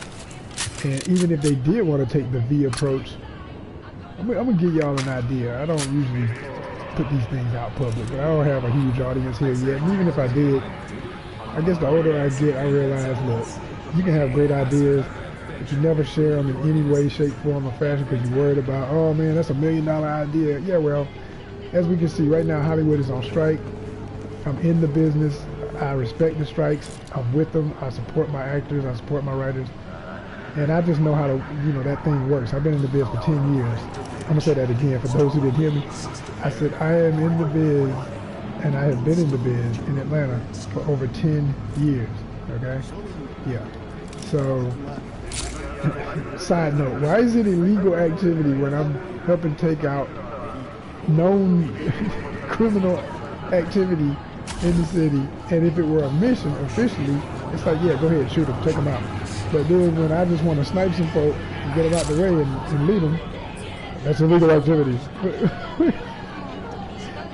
Speaker 1: And even if they did want to take the V approach, I'm gonna give y'all an idea. I don't usually put these things out public, but I don't have a huge audience here yet. And even if I did, I guess the older I get, I realize, look, you can have great ideas, but you never share them in any way, shape, form, or fashion because you're worried about, oh man, that's $1 million idea. Yeah, well, as we can see right now, Hollywood is on strike. I'm in the business. I respect the strikes. I'm with them. I support my actors. I support my writers. And I just know how to, you know, that thing works. I've been in the biz for 10 years. I'm going to say that again for those who didn't hear me. I said I am in the biz, and I have been in the biz in Atlanta for over 10 years. Okay? Yeah. So, side note, why is it illegal activity when I'm helping take out known criminal activity in the city? And if it were a mission officially, it's like, yeah, go ahead, shoot them, take them out. But then when I just want to snipe some folk and get them out the way and lead them, that's illegal activity.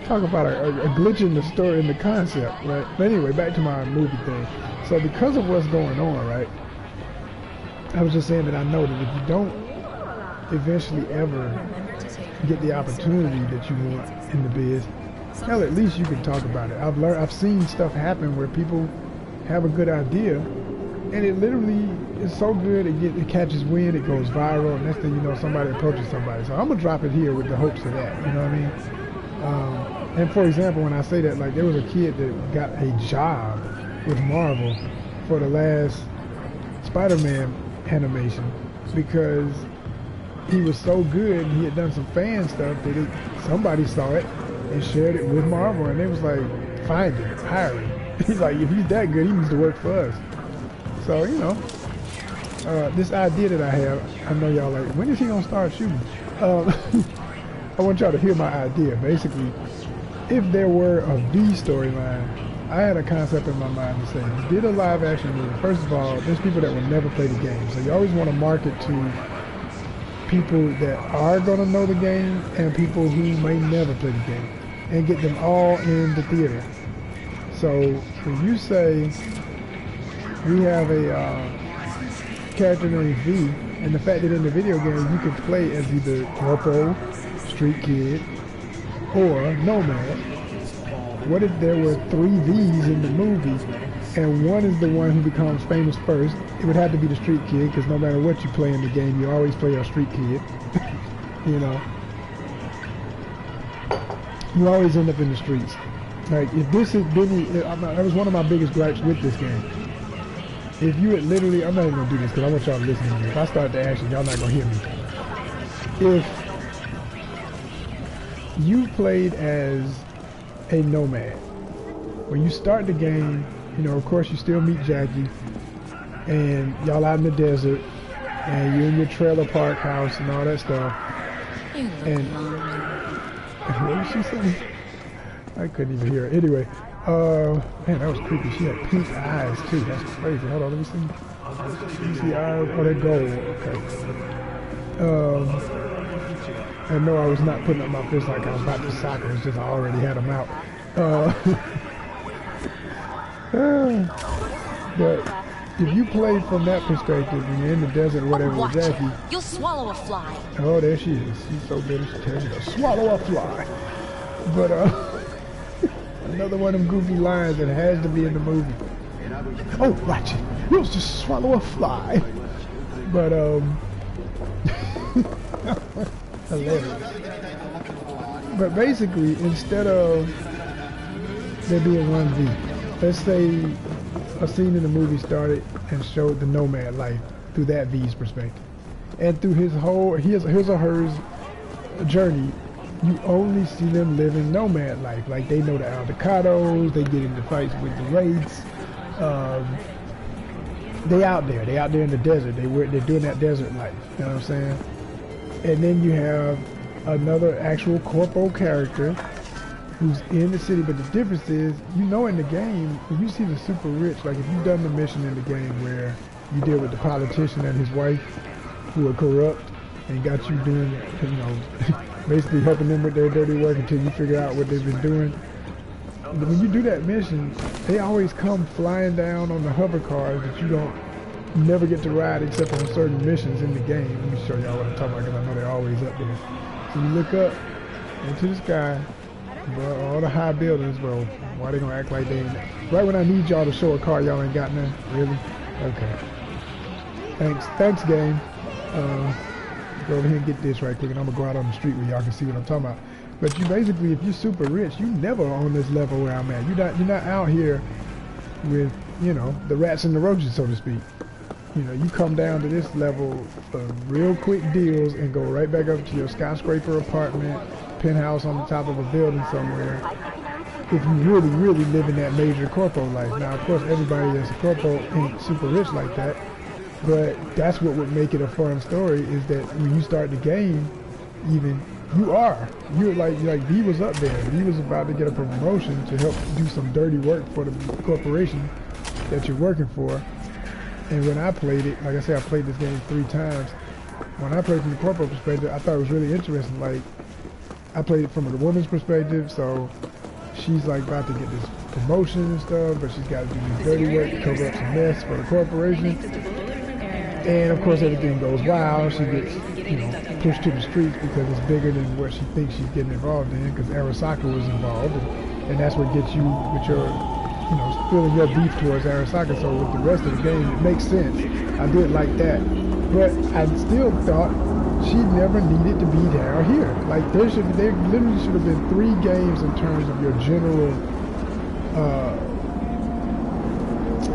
Speaker 1: Talk about a glitch in the story, in the concept, right? But anyway, back to my movie thing. So because of what's going on, right, I was just saying that I know that if you don't eventually ever get the opportunity that you want in the biz, hell, at least you can talk about it. I've seen stuff happen where people have a good idea, and it literally is so good, it catches wind, it goes viral, and next thing you know, somebody approaches somebody. So I'm gonna drop it here with the hopes of that, you know what I mean? And for example, when I say that, like, there was a kid that got a job with Marvel for the last Spider-Man animation because he was so good and he had done some fan stuff that somebody saw it and shared it with Marvel, and they was like, find him, hire him. He's like, if he's that good, he needs to work for us. So, you know, this idea that I have, I know y'all like, when is he gonna start shooting? I want y'all to hear my idea. Basically, if there were a V storyline, I had a concept in my mind to say, you did a live action movie. First of all, there's people that will never play the game. So you always want to market to people that are going to know the game and people who may never play the game and get them all in the theater. So when you say we have a character named V, and the fact that in the video game you can play as either corpo, street kid, or nomad, what if there were 3 V's in the movie and one is the one who becomes famous first? It would have to be the street kid, because no matter what you play in the game, you always play a street kid. You know, you always end up in the streets. Like, if this had been, that was one of my biggest gripes with this game. If you had literally, I'm not even gonna do this because I want y'all to listen to me. If I start the action, y'all not gonna hear me. If you played as a nomad, when you start the game, you know, of course you still meet Jackie, and y'all out in the desert, and you're in your trailer park house and all that stuff. And what did she say? I couldn't even hear her. Anyway, Man, that was creepy. She had pink eyes too. That's crazy. Hold on, let me see. Let me see eyes. Oh, they're gold. Okay. And no, I was not putting up my fist like I was about to sock her. It's just I already had them out. But if you play from that perspective when you're in the desert or whatever with Jackie,
Speaker 3: You'll swallow a fly.
Speaker 1: oh, there she is. She's so bitter. She tells you to swallow a fly. But another one of them goofy lines that has to be in the movie. Oh, watch it. You'll just swallow a fly. But hilarious. But basically, instead of there being 1V, let's say a scene in the movie started and showed the nomad life through that V's perspective. And through his whole, his or hers journey, you only see them living nomad life. Like they know the Aldecados, they get into fights with the Wraiths. They out there in the desert. They're doing that desert life. You know what I'm saying? And then you have another actual corpo character who's in the city, but the difference is, you know, in the game, when you see the super rich, like if you've done the mission in the game where you deal with the politician and his wife who are corrupt and got you doing, you know, basically helping them with their dirty work until you figure out what they've been doing. But when you do that mission, they always come flying down on the hover cars that you never get to ride except on certain missions in the game. Let me show y'all what I'm talking about because I know they're always up there. So you look up into the sky, bro, all the high buildings, bro. Why they gonna act like they ain't? Right when I need y'all to show a car, y'all ain't got none? Really? Okay. Thanks game. Go over here and get this right quick, and I'm gonna go out on the street where y'all can see what I'm talking about. But you basically, if you're super rich, you never on this level where I'm at. You're not out here with, you know, the rats and the roaches, so to speak. You know, you come down to this level of real quick deals and go right back up to your skyscraper apartment, penthouse on the top of a building somewhere. If you really, really live in that major corpo life. Now, of course, everybody that's a corpo ain't super rich like that. But that's what would make it a fun story, is that when you start the game, even, you're like V was up there. V was about to get a promotion to help do some dirty work for the corporation that you're working for. And when I played it, like I said, I played this game 3 times. When I played from the corpo perspective, I thought it was really interesting. Like, I played it from a woman's perspective, so she's like about to get this promotion and stuff, but she's got to do this dirty work to cover up some mess for the corporation. And of course, everything goes wild. She gets, you know, pushed to the streets because it's bigger than what she thinks she's getting involved in, because Arasaka was involved, and that's what gets you with your, you know, feeling your beef towards Arasaka. So with the rest of the game, it makes sense. I did like that, but I still thought she never needed to be down here. Like there literally should have been 3 games in terms of your general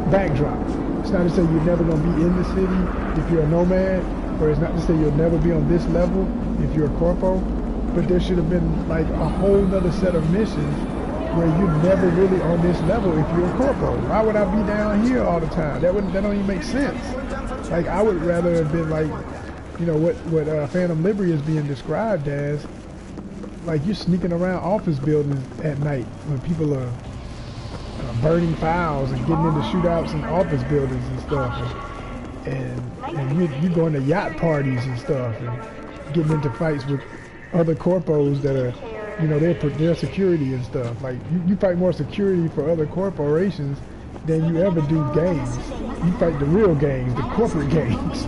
Speaker 1: backdrop. It's not to say you're never going to be in the city if you're a nomad, or it's not to say you'll never be on this level if you're a corpo, but there should have been like a whole nother set of missions where you're never really on this level if you're a corpo. Why would I be down here all the time? That don't even make sense. Like, I would rather have been like, you know, what Phantom Liberty is being described as, like you're sneaking around office buildings at night when people are burning files and getting into shootouts in office buildings and stuff, and you going to yacht parties and stuff and getting into fights with other corpos that are, you know, their security and stuff. Like you fight more security for other corporations than you ever do gangs. You fight the real gangs, the corporate gangs.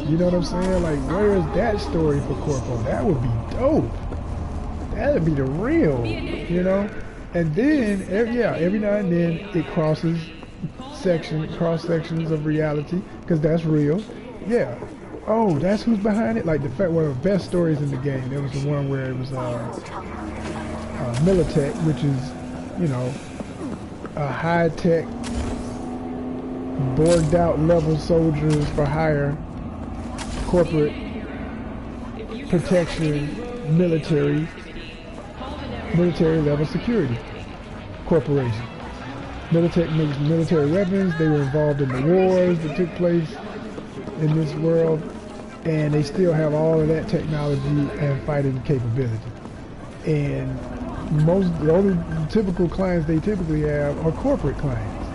Speaker 1: You know what I'm saying? Like, where is that story for corpo? That would be dope. That would be the real, you know? And then, every now and then it crosses cross sections of reality, because that's real. Yeah. Oh, that's who's behind it? Like, one of the best stories in the game, there was the one where it was Militech, which is, you know, a high-tech, borged out level soldiers for hire, corporate protection, military level security corporation. Militech makes military weapons. They were involved in the wars that took place in this world, and they still have all of that technology and fighting capability. And the only typical clients they typically have are corporate clients.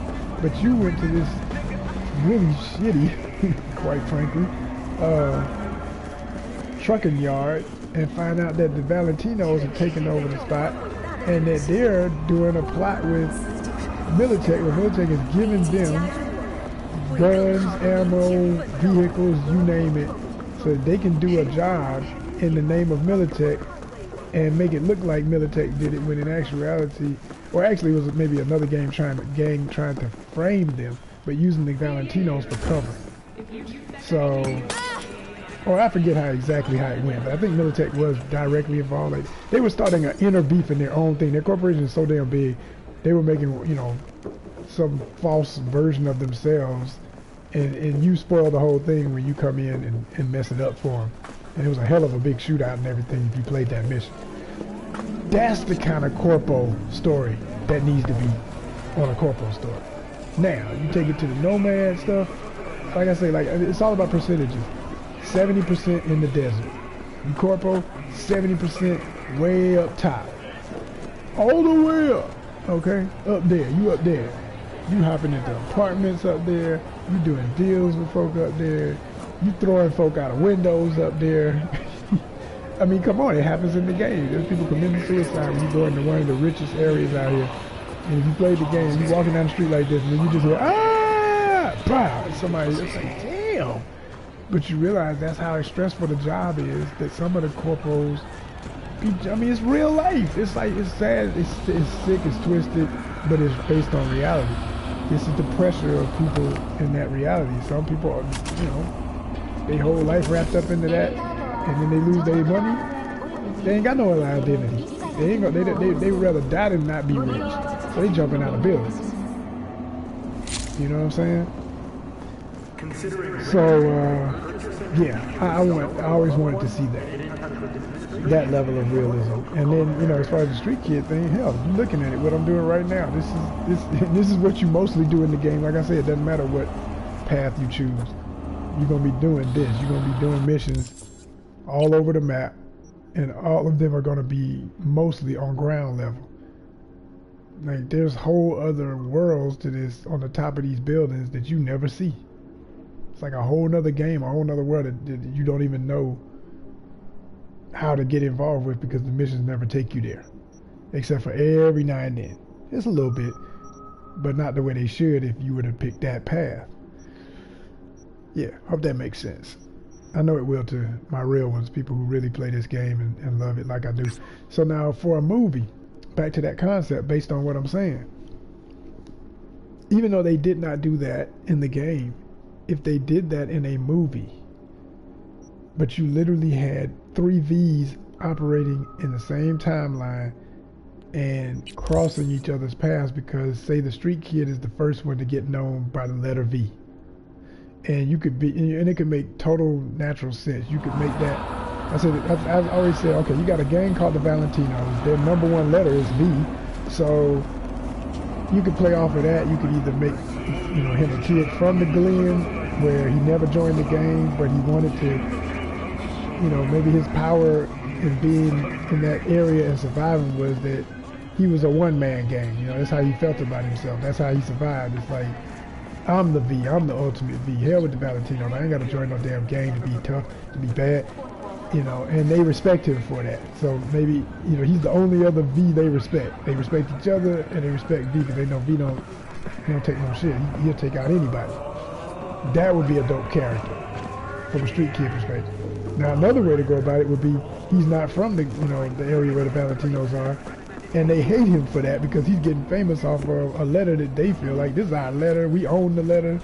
Speaker 1: But you went to this really shitty, quite frankly, trucking yard and find out that the Valentinos have taken over the spot and that they're doing a plot with Militech, where Militech is giving them guns, ammo, vehicles, you name it, so that they can do a job in the name of Militech and make it look like Militech did it, when in actuality, or actually it was maybe another gang trying to frame them, but using the Valentinos for cover. So, or I forget exactly how it went, but I think Militech was directly involved. Like, they were starting an inner beef in their own thing. Their corporation is so damn big, they were making, you know, some false version of themselves, and you spoil the whole thing when you come in and mess it up for them. And it was a hell of a big shootout and everything if you played that mission. That's the kind of corpo story that needs to be on a corpo story. Now, you take it to the Nomad stuff, like I say, like, it's all about percentages. 70% in the desert. You corpo, 70% way up top. All the way up. Okay? Up there. You up there. You hopping into apartments up there. You doing deals with folk up there. You throwing folk out of windows up there. I mean, come on, it happens in the game. There's people committing suicide when you go into one of the richest areas out here. And if you play the game, you walking down the street like this, and then you just hear, ah, pow, somebody just like, damn. But you realize that's how stressful the job is, that some of the corporals, I mean, it's real life. It's like, it's sad, it's sick, it's twisted, but it's based on reality. This is the pressure of people in that reality. Some people are, you know, their whole life wrapped up into that, and then they lose their money. They ain't got no other identity. They ain't gonna, they would rather die than not be rich. So they jumping out of buildings. You know what I'm saying? So yeah, I always wanted to see that level of realism. And then, you know, as far as the street kid thing, hell, you looking at it, what I'm doing right now. This is what you mostly do in the game. Like I said, it doesn't matter what path you choose. You're gonna be doing this. You're gonna be doing missions all over the map, and all of them are gonna be mostly on ground level. Like, there's whole other worlds to this on the top of these buildings that you never see. It's like a whole nother game, a whole nother world that you don't even know how to get involved with, because the missions never take you there, except for every now and then. Just a little bit, but not the way they should if you were to pick that path. Yeah, hope that makes sense. I know it will to my real ones, people who really play this game and love it like I do. So now for a movie, back to that concept based on what I'm saying. Even though they did not do that in the game, if they did that in a movie, but you literally had 3 Vs operating in the same timeline and crossing each other's paths, because say the street kid is the first one to get known by the letter V. And you could be, and it could make total natural sense. You could make that, I always said, okay, you got a gang called the Valentinos. Their number 1 letter is V. So you could play off of that. You could either make, you know, him a kid from the Glen, where he never joined the gang, but he wanted to, you know, maybe his power in being in that area and surviving was that he was a one-man gang. You know, that's how he felt about himself. That's how he survived. It's like, I'm the V. I'm the ultimate V. Hell with the Valentinos. I ain't got to join no damn gang to be tough, to be bad. You know, and they respect him for that. So maybe, you know, he's the only other V they respect. They respect each other, and they respect V, because they know V don't take no shit. He'll take out anybody. That would be a dope character from a street kid perspective. Now, another way to go about it would be, he's not from the, you know, the area where the Valentinos are, and they hate him for that, because he's getting famous off of a letter that they feel like, this is our letter, we own the letter.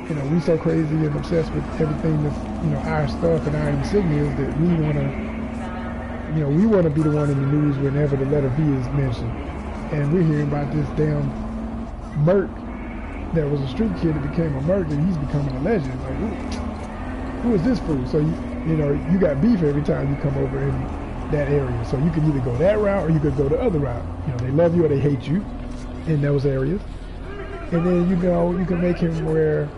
Speaker 1: You know, we so crazy and obsessed with everything that's, you know, our stuff and our insignias, that we want to, you know, we want to be the one in the news whenever the letter V is mentioned. And we're hearing about this damn merc that was a street kid that became a merc, and he's becoming a legend. Like, who is this fool? So, you know, you got beef every time you come over in that area. So you can either go that route, or you could go the other route. You know, they love you or they hate you in those areas. And then, you know, you can make him where,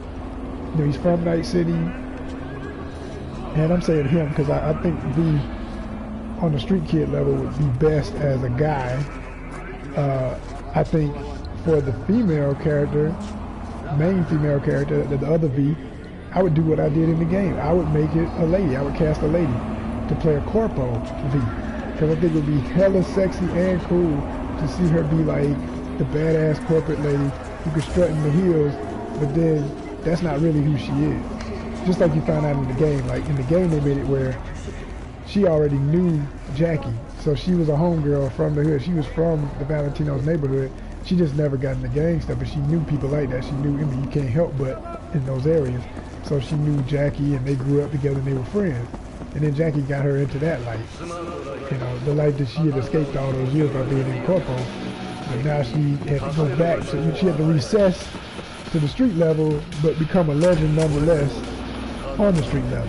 Speaker 1: you know, he's from Night City. And I'm saying him because I think V on the street kid level would be best as a guy. I think for the female character, main female character, the other V, I would do what I did in the game. I would make it a lady. I would cast a lady to play a corpo V. Because I think it would be hella sexy and cool to see her be like the badass corporate lady who could strut in the heels, but then that's not really who she is. Just like you found out in the game. Like in the game they made it where she already knew Jackie. So she was a homegirl from the hood. She was from the Valentino's neighborhood. She just never got into gang stuff, but she knew people like that. She knew, I mean, you can't help but in those areas. So she knew Jackie and they grew up together and they were friends. And then Jackie got her into that life. You know, the life that she had escaped all those years by being in corpo. But now she had to go back, so she had to recess to the street level, but become a legend nonetheless on the street level,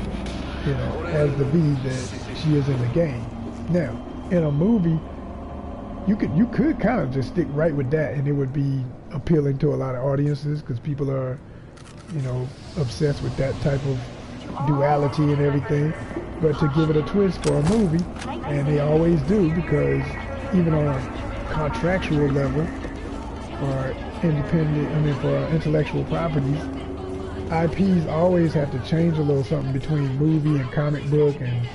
Speaker 1: you know, as the V that she is in the game. Now, in a movie, you could kind of just stick right with that, and it would be appealing to a lot of audiences because people are, you know, obsessed with that type of duality and everything. But to give it a twist for a movie, and they always do, because even on a contractual level or for intellectual properties, IPs always have to change a little something between movie and comic book, and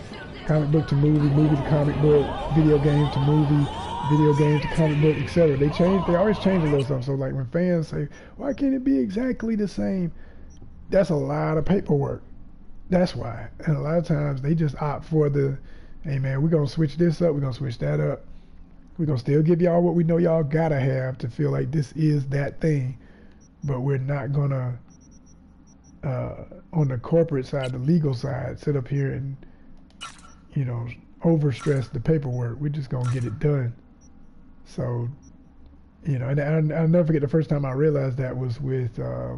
Speaker 1: comic book to movie, movie to comic book, video game to movie, video game to comic book, etc. They always change a little something. So like when fans say, why can't it be exactly the same? That's a lot of paperwork. That's why. And a lot of times they just opt for the, hey man, we're going to switch this up, we're going to switch that up. We're going to still give y'all what we know y'all got to have to feel like this is that thing. But we're not going to, on the corporate side, the legal side, sit up here and, you know, overstress the paperwork. We're just going to get it done. So, you know, and I'll never forget the first time I realized that was with, I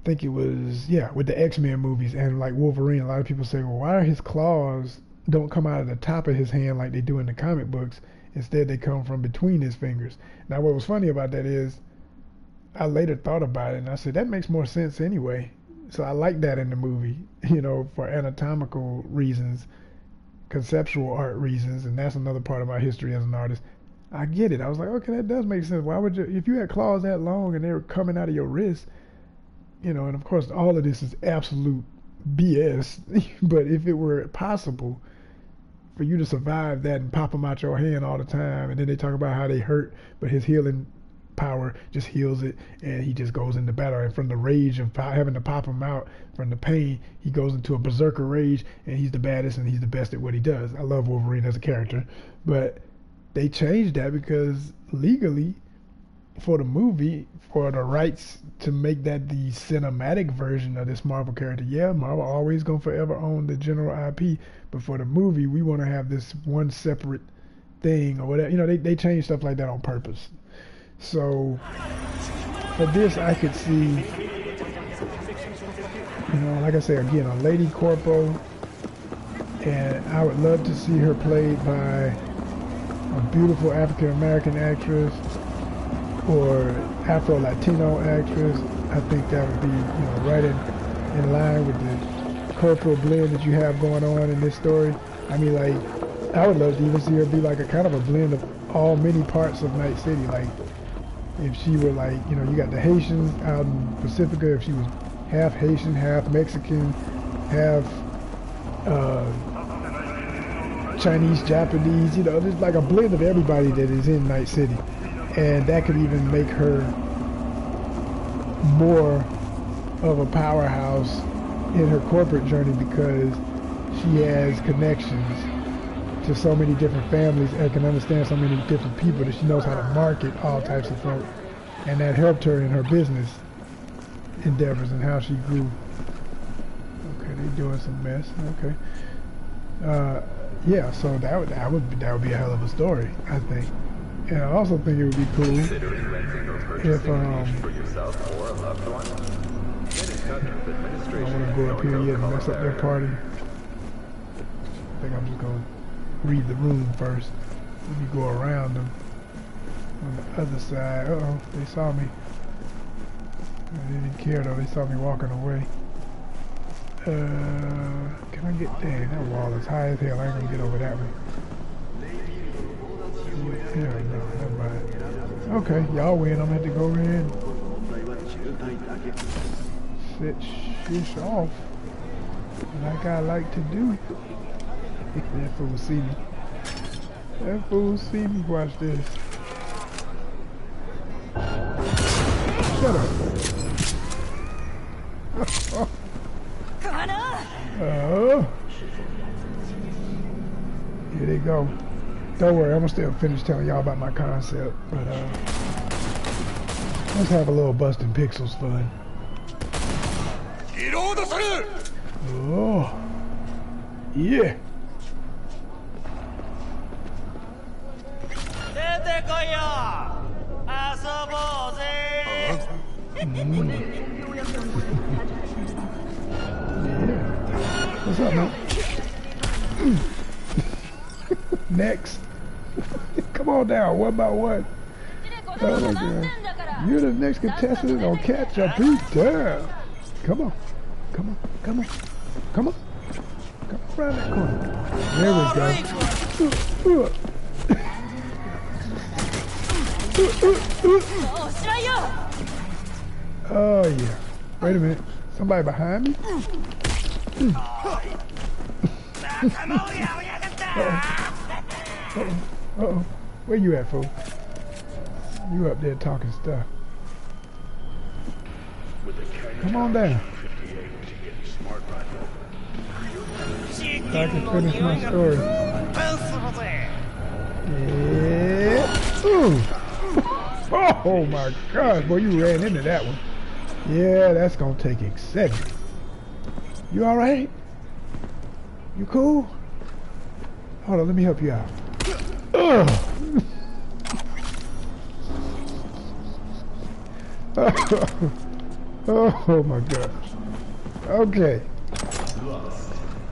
Speaker 1: think it was, with the X-Men movies and like Wolverine. A lot of people say, well, why are his claws don't come out of the top of his hand like they do in the comic books? Instead, they come from between his fingers. Now, what was funny about that is I later thought about it and I said, that makes more sense anyway. So I like that in the movie, you know, for anatomical reasons, conceptual art reasons, and that's another part of my history as an artist. I get it. I was like, okay, that does make sense. Why would you, if you had claws that long and they were coming out of your wrist, you know, and of course all of this is absolute BS, but if it were possible for you to survive that and pop them out your hand all the time, and then they talk about how they hurt, but his healing power just heals it, and he just goes into battle, and from the rage of having to pop him out, from the pain, he goes into a berserker rage, and he's the baddest and he's the best at what he does. I love Wolverine as a character, but they changed that because legally, for the movie, for the rights to make that the cinematic version of this Marvel character, Marvel always gonna forever own the general IP, but for the movie, we want to have this one separate thing or whatever. You know, they change stuff like that on purpose. So for this, I could see, you know, like I say again, a lady corpo, and I would love to see her played by a beautiful African American actress or Afro-Latino actress. I think that would be, you know, right in line with the corporal blend that you have going on in this story. I mean, like, I would love to even see her be like a kind of a blend of all many parts of Night City. Like, if she were like, you know, you got the Haitians out in Pacifica, if she was half Haitian, half Mexican, half Chinese, Japanese, you know, there's like a blend of everybody that is in Night City. And that could even make her more of a powerhouse in her corporate journey because she has connections to so many different families and can understand so many different people that she knows how to market all types of folk. And that helped her in her business endeavors and how she grew. Okay, they doing some mess. Okay. So that would be a hell of a story, I think. And I also think it would be cool if I want to go up here yet and mess up their party. I think I'm just gonna read the room first. Let me go around them. On the other side, they saw me. They didn't care though. They saw me walking away. Can I get there? That wall is high as hell. I ain't gonna get over that one. Yeah, no, never mind. Okay, y'all win. I'm gonna have to go in. Set shish off. Like I like to do. That fool see me. That fool see me. Watch this. Shut up. Oh. Here they go. Don't worry, I'm gonna still finish telling y'all about my concept, but let's have a little busting pixels fun. Oh. Yeah. What's up, man? Next. Come on down, one by one. Oh my God. You're the next contestant on Catch a Beat Down. Come on. Come on. Come on. Come on. Come around that corner. There we go. Oh yeah. Wait a minute. Somebody behind me? Uh-oh. Where you at, fool? You up there talking stuff. Come on down. So I can finish my story. Yeah. Ooh. Oh my gosh, boy, you ran into that one. Yeah, that's gonna take exciting. You alright? You cool? Hold on, let me help you out. Ugh. Oh my gosh. Okay.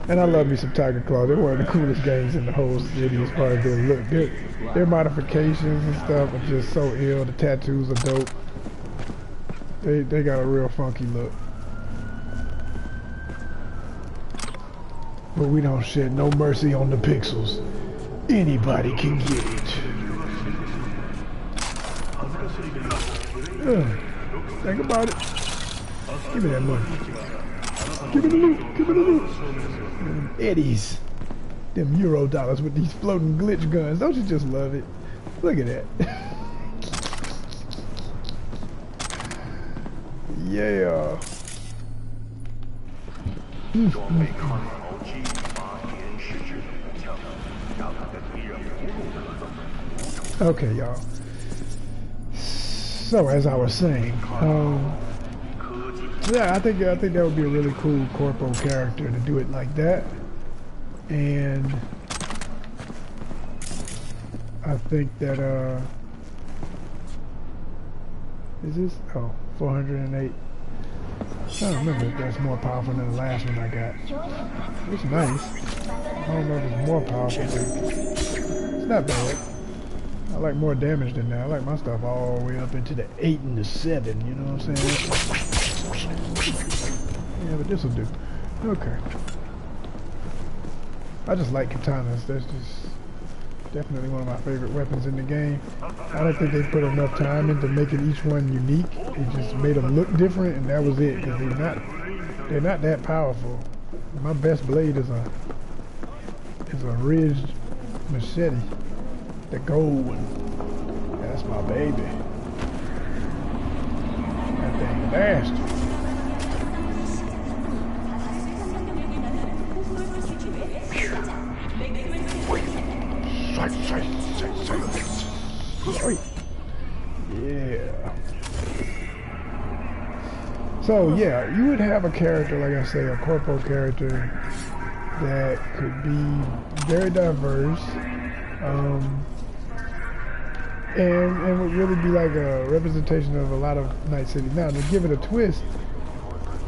Speaker 1: And I love me some Tiger Claw. They're one of the coolest games in the whole city as far as their look. Their modifications and stuff are just so ill. The tattoos are dope. They got a real funky look. But we don't shed no mercy on the pixels. Anybody can get it. Think about it. Give me that money. Give me the loot. Give me the loot. Eddies. Them Euro dollars with these floating glitch guns. Don't you just love it? Look at that. Yeah. Okay, y'all. So as I was saying, yeah, I think that would be a really cool corpo character to do it like that, and I think that is this 408. I don't remember if that's more powerful than the last one I got. It's nice. I don't know if it's more powerful, but it's not bad. I like more damage than that. I like my stuff all the way up into the 8 and the 7, you know what I'm saying? Yeah, but this'll do. Okay. I just like katanas. That's just definitely one of my favorite weapons in the game. I don't think they put enough time into making each one unique. They just made them look different, and that was it. Because they're not that powerful. My best blade is a ridged machete. The gold one. That's my baby. That thing nasty. Yeah. So yeah, you would have a character, like I say, a corpo character that could be very diverse, and would really be like a representation of a lot of Night City. Now, to give it a twist,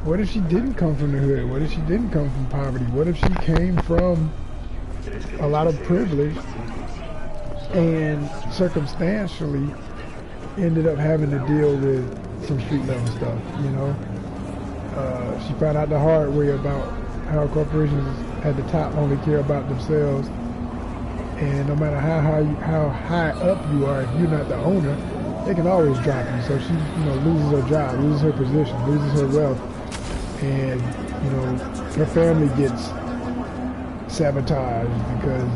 Speaker 1: what if she didn't come from the hood? What if she didn't come from poverty? What if she came from a lot of privilege and circumstantially ended up having to deal with some street level stuff, you know? She found out the hard way about how corporations at the top only care about themselves, and no matter how high up you are, if you're not the owner, they can always drop you. So she, loses her job, loses her position, loses her wealth, and her family gets sabotaged because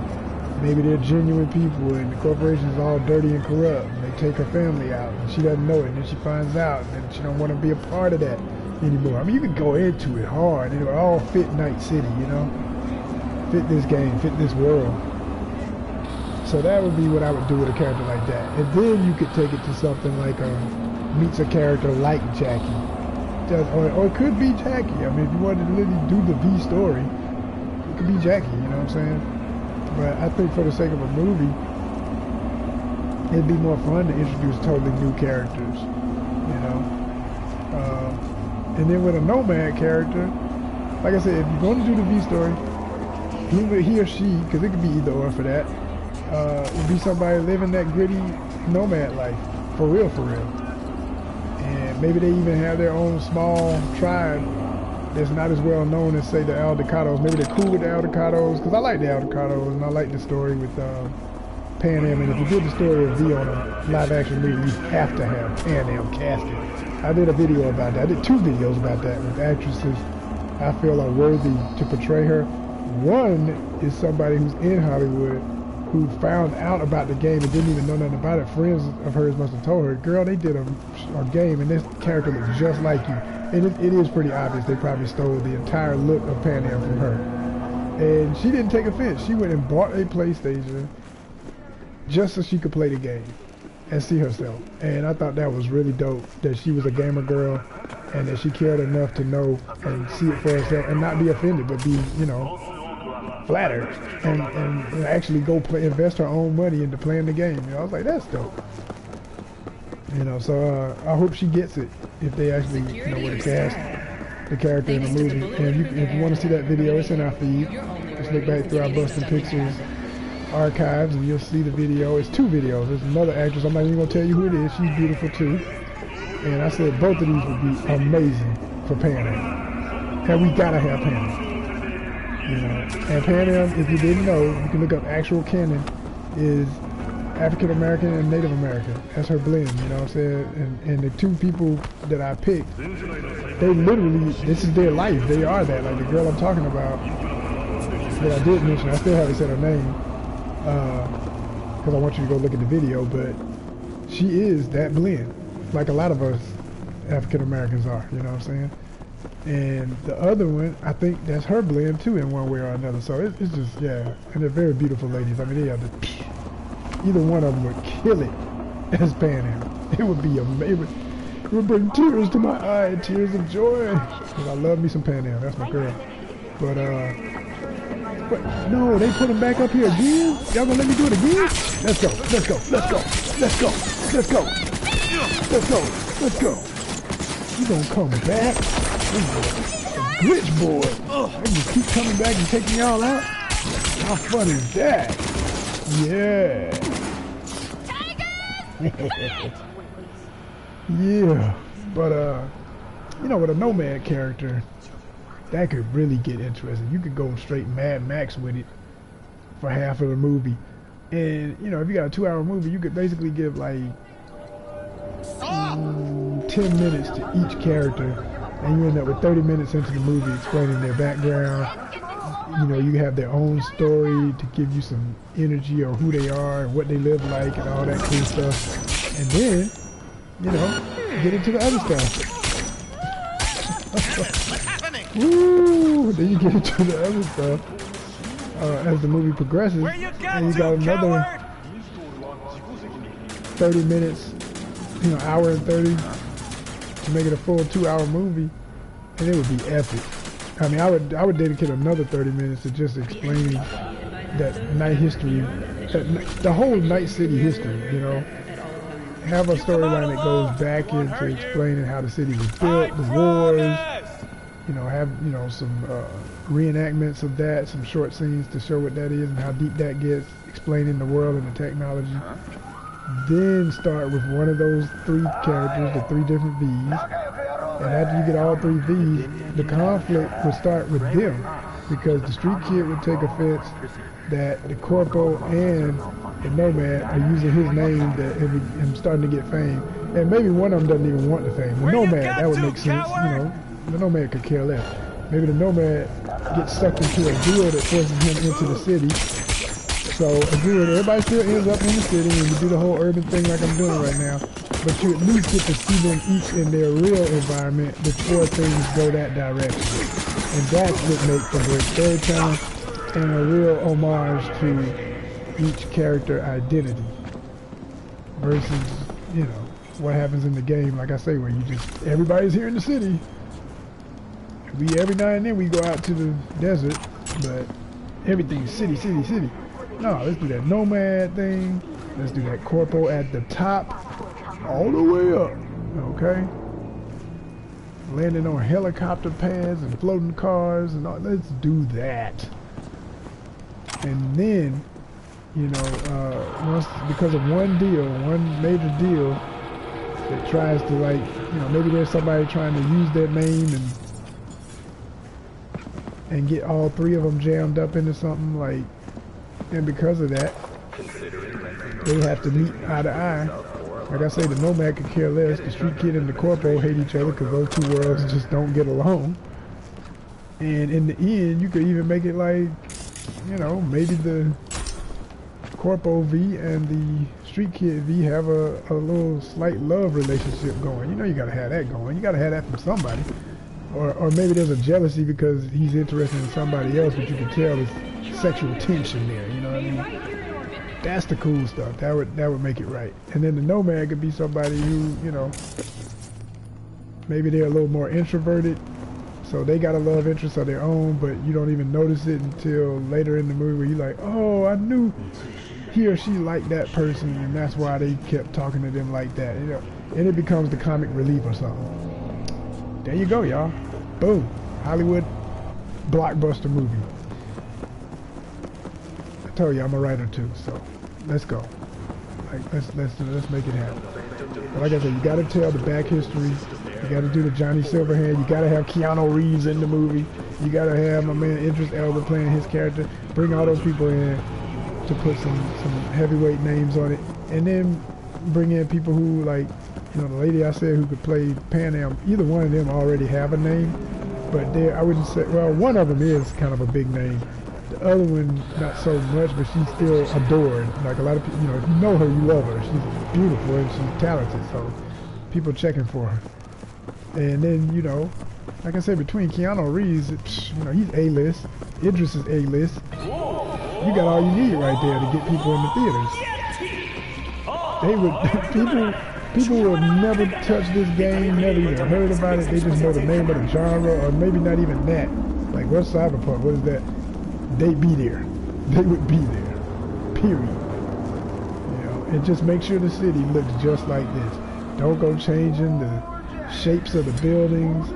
Speaker 1: maybe they're genuine people and the corporation's all dirty and corrupt. And they take her family out, and she doesn't know it. And then she finds out, and then she don't want to be a part of that anymore. I mean, you can go into it hard. It would all fit Night City, fit this game, fit this world. So that would be what I would do with a character like that. And then you could take it to something like meets a character like Jackie. Or it could be Jackie. I mean, if you wanted to literally do the V story, it could be Jackie, you know what I'm saying? But I think for the sake of a movie, it'd be more fun to introduce totally new characters, and then with a Nomad character, like I said, if you're going to do the V story, he or she, because it could be either or for that, it'd be somebody living that gritty nomad life, for real. And maybe they even have their own small tribe that's not as well known as, say, the Aldecados. Maybe they're cool with the Aldecados, because I like the Aldecados, and I like the story with Pan Am. And if you did the story of V on a live-action movie, you have to have Pan Am casted. I did a video about that. I did 2 videos about that with actresses I feel are worthy to portray her. One is somebody who's in Hollywood who found out about the game and didn't even know nothing about it. Friends of hers must have told her, girl, they did a game and this character looks just like you. And it is pretty obvious they probably stole the entire look of Pan Am from her. And she didn't take offense. She went and bought a PlayStation just so she could play the game and see herself. And I thought that was really dope, that she was a gamer girl and that she cared enough to know and see it for herself and not be offended, but be, flattered and actually go invest her own money into playing the game. I was like, that's dope. So I hope she gets it if they actually, were to cast the character in the movie. And if you want to see that video, it's in our feed. Just look back through our Bustin Pictures archives and you'll see the video. It's 2 videos. There's another actress. I'm not even going to tell you who it is. She's beautiful too. And I said both of these would be amazing for Pan Am. And we gotta have Pan Am. And Pan Am, if you didn't know, you can look up actual canon, is African American and Native American. That's her blend, you know what I'm saying? And the 2 people that I picked, they literally, this is their life. They are that. Like the girl I'm talking about, that I did mention, I still haven't said her name, because I want you to go look at the video, but she is that blend, like a lot of us African Americans are, you know what I'm saying? And the other one, I think that's her blend too in one way or another. So it's just, yeah, and they're very beautiful ladies. I mean, they have either one of them would kill it as Pan Am. It would be amazing. It would bring tears to my eye, tears of joy. Because I love me some Pan Am, that's my girl. But no, they put him back up here again? Y'all gonna let me do it again? Let's go, let's go, let's go, let's go, let's go, let's go, let's go. You gonna come back? Glitch boy. I just keep coming back and taking y'all out. How fun is that? Yeah. Yeah. But with a Nomad character, that could really get interesting. You could go straight Mad Max with it for half of the movie. And if you got a 2-hour movie, you could basically give like 10 minutes to each character. And you end up with 30 minutes into the movie explaining their background. You have their own story to give you some energy or who they are and what they live like and all that cool stuff. And then, get into the other stuff. Woo! Then you get into the other stuff as the movie progresses. And you got another 30 minutes, hour and 30. To make it a full 2-hour movie, and it would be epic. I mean, I would dedicate another 30 minutes to just explaining that night history, the whole Night City history. Have a storyline that goes back into explaining how the city was built, the wars. Have some reenactments of that, some short scenes to show what that is and how deep that gets, explaining the world and the technology. Then start with one of those 3 characters, the 3 different V's. And after you get all 3 V's, the conflict will start with them. because the street kid would take offense that the corpo and the nomad are using his name that him starting to get fame, and maybe one of them doesn't even want the fame. The nomad, that would make sense, you know. The nomad could care less. Maybe the nomad gets sucked into a deal that forces him into the city. So again, everybody still ends up in the city, and you do the whole urban thing like I'm doing right now. But you at least get to see them each in their real environment before things go that direction. And that's what makes for great storytelling and a real homage to each character identity. Versus, you know, what happens in the game, like I say, where you just, everybody's here in the city. Every now and then we go out to the desert, but everything's city, city, city. No, let's do that nomad thing. Let's do that corpo at the top, all the way up, okay? Landing on helicopter pads and floating cars and all. Let's do that. And then, you know, once, because of one deal, one major deal that tries to, like, you know, maybe there's somebody trying to use their name and get all three of them jammed up into something, like, and because of that, they have to meet eye to eye. Like I say, the nomad could care less. The street kid and the corpo hate each other because those two worlds just don't get along. And in the end, you could even make it like, you know, maybe the corpo V and the street kid V have a little slight love relationship going. You know, you gotta have that going. You gotta have that from somebody. Or maybe there's a jealousy because he's interested in somebody else, but you can tell there's sexual tension there, you know what I mean? That's the cool stuff. That would make it right. And then the nomad could be somebody who, you know, maybe they're a little more introverted, so they got a love interest of their own, but you don't even notice it until later in the movie where you're like, oh, I knew he or she liked that person, and that's why they kept talking to them like that, you know. And it becomes the comic relief or something. There you go, y'all. Boom. Hollywood blockbuster movie. I told you I'm a writer too, so let's go. Like, let's make it happen. But like I said, you gotta tell the back history. You gotta do the Johnny Silverhand. You gotta have Keanu Reeves in the movie. You gotta have my man Idris Elba playing his character. Bring all those people in to put some heavyweight names on it, and then bring in people who, like, you know, the lady I said who could play Pan Am. Either one of them already have a name, but I wouldn't say. Well, one of them is kind of a big name. The other one, not so much, but she's still adored. Like a lot of people, you know, if you know her, you love her. She's beautiful and she's talented, so people checking for her. And then, you know, like I said, between Keanu Reeves, you know, he's A-list. Idris is A-list. You got all you need right there to get people in the theaters. They would, people will never touch this game, never even heard about it. They just know the name of the genre, or maybe not even that. Like, what's Cyberpunk? What is that? They'd be there. They would be there. Period. You know, and just make sure the city looks just like this. Don't go changing the shapes of the buildings.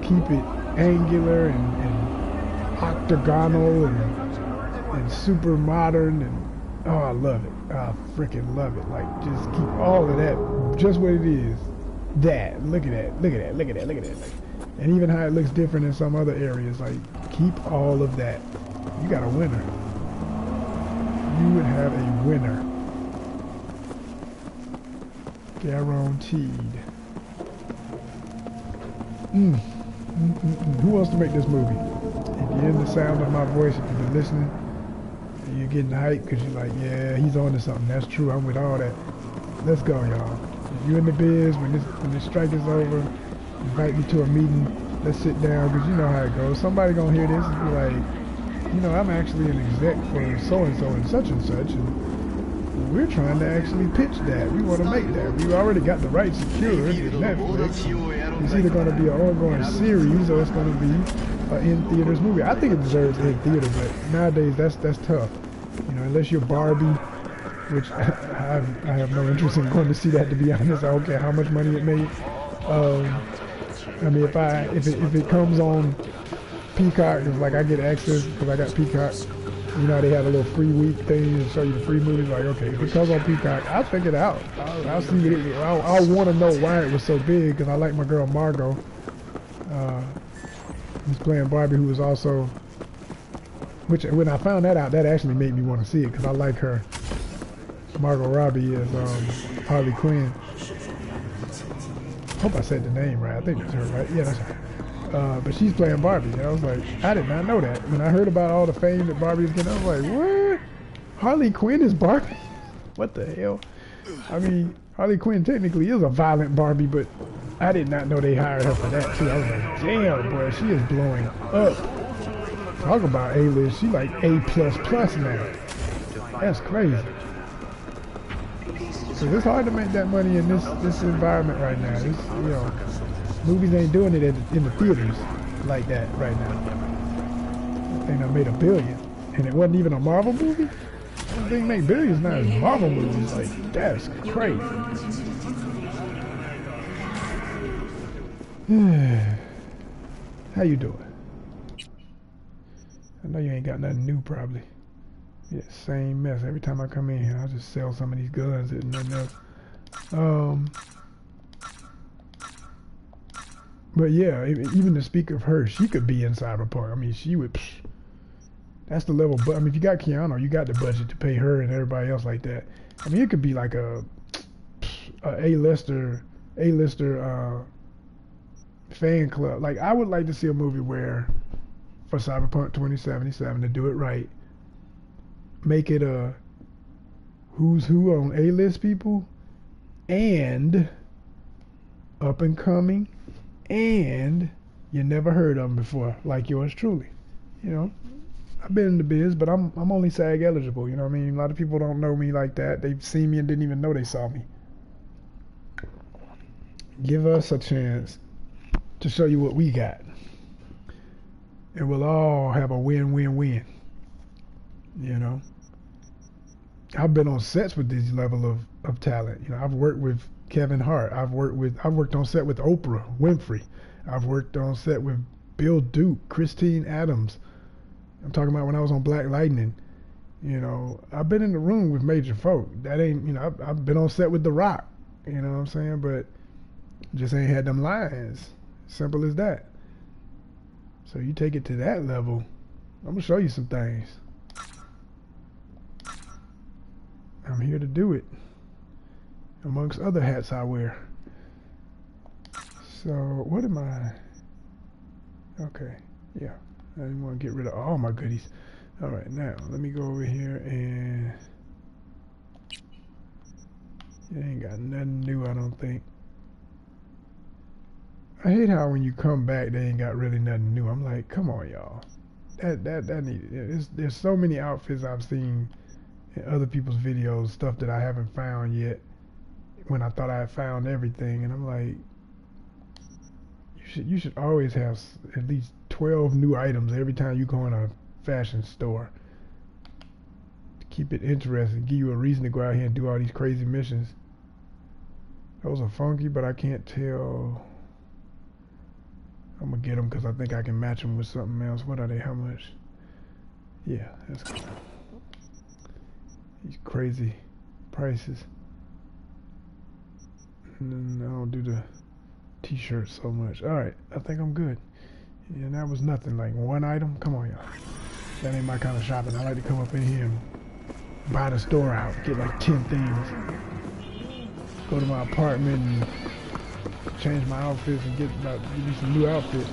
Speaker 1: Keep it angular and octagonal and super modern, and oh, I love it. I freaking love it. Like, just keep all of that just what it is. That. Look at that. Look at that. Look at that. Look at that. Like, and even how it looks different in some other areas. Like, keep all of that. You got a winner. You would have a winner. Guaranteed. Who wants to make this movie? If you're in the sound of my voice, if you've been listening, and you're getting hyped because you're like, yeah, he's on to something. That's true. I'm with all that. Let's go, y'all. If you're in the biz, when this strike is over, invite me to a meeting. Let's sit down, because you know how it goes. Somebody gonna hear this and be like, you know, I'm actually an exec for so-and-so and such, and we're trying to actually pitch that. We want to make that. We already got the rights secured with Netflix. It's either going to be an ongoing series or it's going to be an in-theaters movie. I think it deserves in-theater, but nowadays that's tough. You know, unless you're Barbie, which I have no interest in going to see that, to be honest. I don't care how much money it made. I mean, if it comes on Peacock, it's like I get access because I got Peacock. You know, they have a little free week thing and show you the free movies. Like, okay, if it comes on Peacock, I'll check it out. I'll see it. I'll want to know why it was so big, because I like my girl Margot. Who's playing Barbie, who was also Which, when I found that out, that actually made me want to see it because I like her. Margot Robbie as Harley Quinn. Hope I said the name right. I think that's her, right? Yeah, that's her. But she's playing Barbie. And I was like, I did not know that. When I heard about all the fame that Barbie is getting, I was like, what? Harley Quinn is Barbie? What the hell? I mean, Harley Quinn technically is a violent Barbie, but I did not know they hired her for that too. I was like, damn, boy, she is blowing up. Talk about A-list. She like A++ now. That's crazy. So it's hard to make that money in this environment right now. This, you know, movies ain't doing it in the theaters like that right now. They done made $1 billion, and it wasn't even a Marvel movie. That thing make billions now. It's Marvel movies. Like, that's crazy. How you doing? I know you ain't got nothing new, probably. Yeah, same mess. Every time I come in here, I just sell some of these guns and nothing else. But yeah, even to speak of her, she could be in Cyberpunk. I mean, she would. That's the level. But I mean, if you got Keanu, you got the budget to pay her and everybody else like that. I mean, it could be like a A-lister fan club. Like, I would like to see a movie where, for Cyberpunk 2077, to do it right, make it a who's who on A-list people and up and coming and you never heard of them before, like yours truly. You know, I've been in the biz, but I'm only SAG eligible. You know what I mean? A lot of people don't know me like that. They've seen me and didn't even know they saw me. Give us a chance to show you what we got, and we'll all have a win-win-win. You know, I've been on sets with this level of talent. You know, I've worked with Kevin Hart. I've worked on set with Oprah Winfrey. I've worked on set with Bill Duke, Christine Adams. I'm talking about when I was on Black Lightning. You know, I've been in the room with major folk. That ain't, you know, I've been on set with The Rock. You know what I'm saying? But just ain't had them lines. Simple as that. So you take it to that level, I'm gonna show you some things. I'm here to do it, amongst other hats I wear. So what am I? Okay, yeah, I didn't want to get rid of all my goodies. All right, now let me go over here and it ain't got nothing new, I don't think. I hate how when you come back they ain't got really nothing new. I'm like, come on, y'all. That needed. There's so many outfits I've seen in other people's videos, stuff that I haven't found yet, when I thought I had found everything, and I'm like, you should always have at least 12 new items every time you go in a fashion store to keep it interesting, give you a reason to go out here and do all these crazy missions. Those are funky, but I can't tell. I'm gonna get them because I think I can match them with something else. What are they? How much? Yeah, that's cool. These crazy prices. And then I don't do the t-shirts so much. Alright, I think I'm good. Yeah, that was nothing, like one item. Come on, y'all. That ain't my kind of shopping. I like to come up in here and buy the store out, get like 10 things. Go to my apartment and change my outfits and give me some new outfits.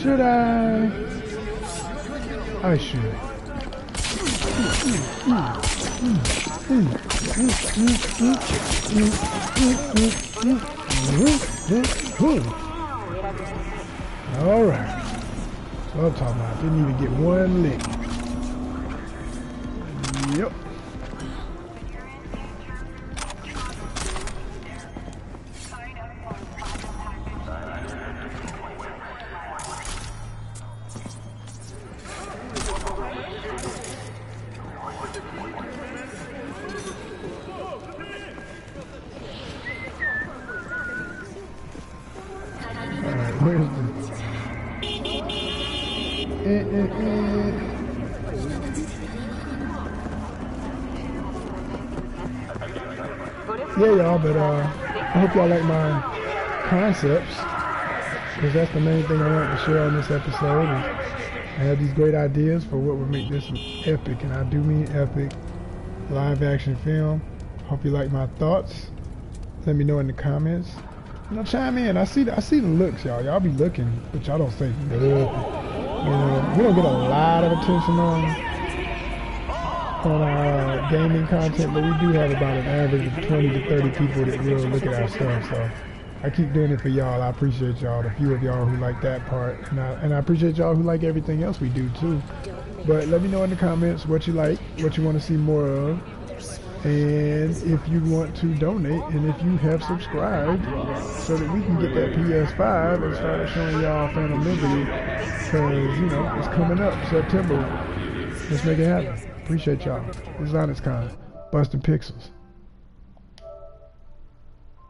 Speaker 1: Should I? I should. All right. That's what I'm talking about. Didn't even get one lick. Yep. Where's the... yeah, y'all, but I hope y'all like my concepts, because that's the main thing I want to share on this episode. Is I have these great ideas for what would make this an epic, and I do mean epic, live action film. Hope you like my thoughts. Let me know in the comments. You know, chime in. I see the looks, y'all. Y'all be looking, but y'all don't say good. You know, we don't get a lot of attention on our gaming content, but we do have about an average of 20 to 30 people that will look at our stuff. So I keep doing it for y'all. I appreciate y'all, the few of y'all who like that part, and I appreciate y'all who like everything else we do too. But let me know in the comments what you like, what you want to see more of, and if you want to donate, and if you have subscribed, so that we can get that PS5 and start showing y'all Phantom Liberty, because you know it's coming up September. Let's make it happen. Appreciate y'all. This is Honest Con, Bustin' Pixels.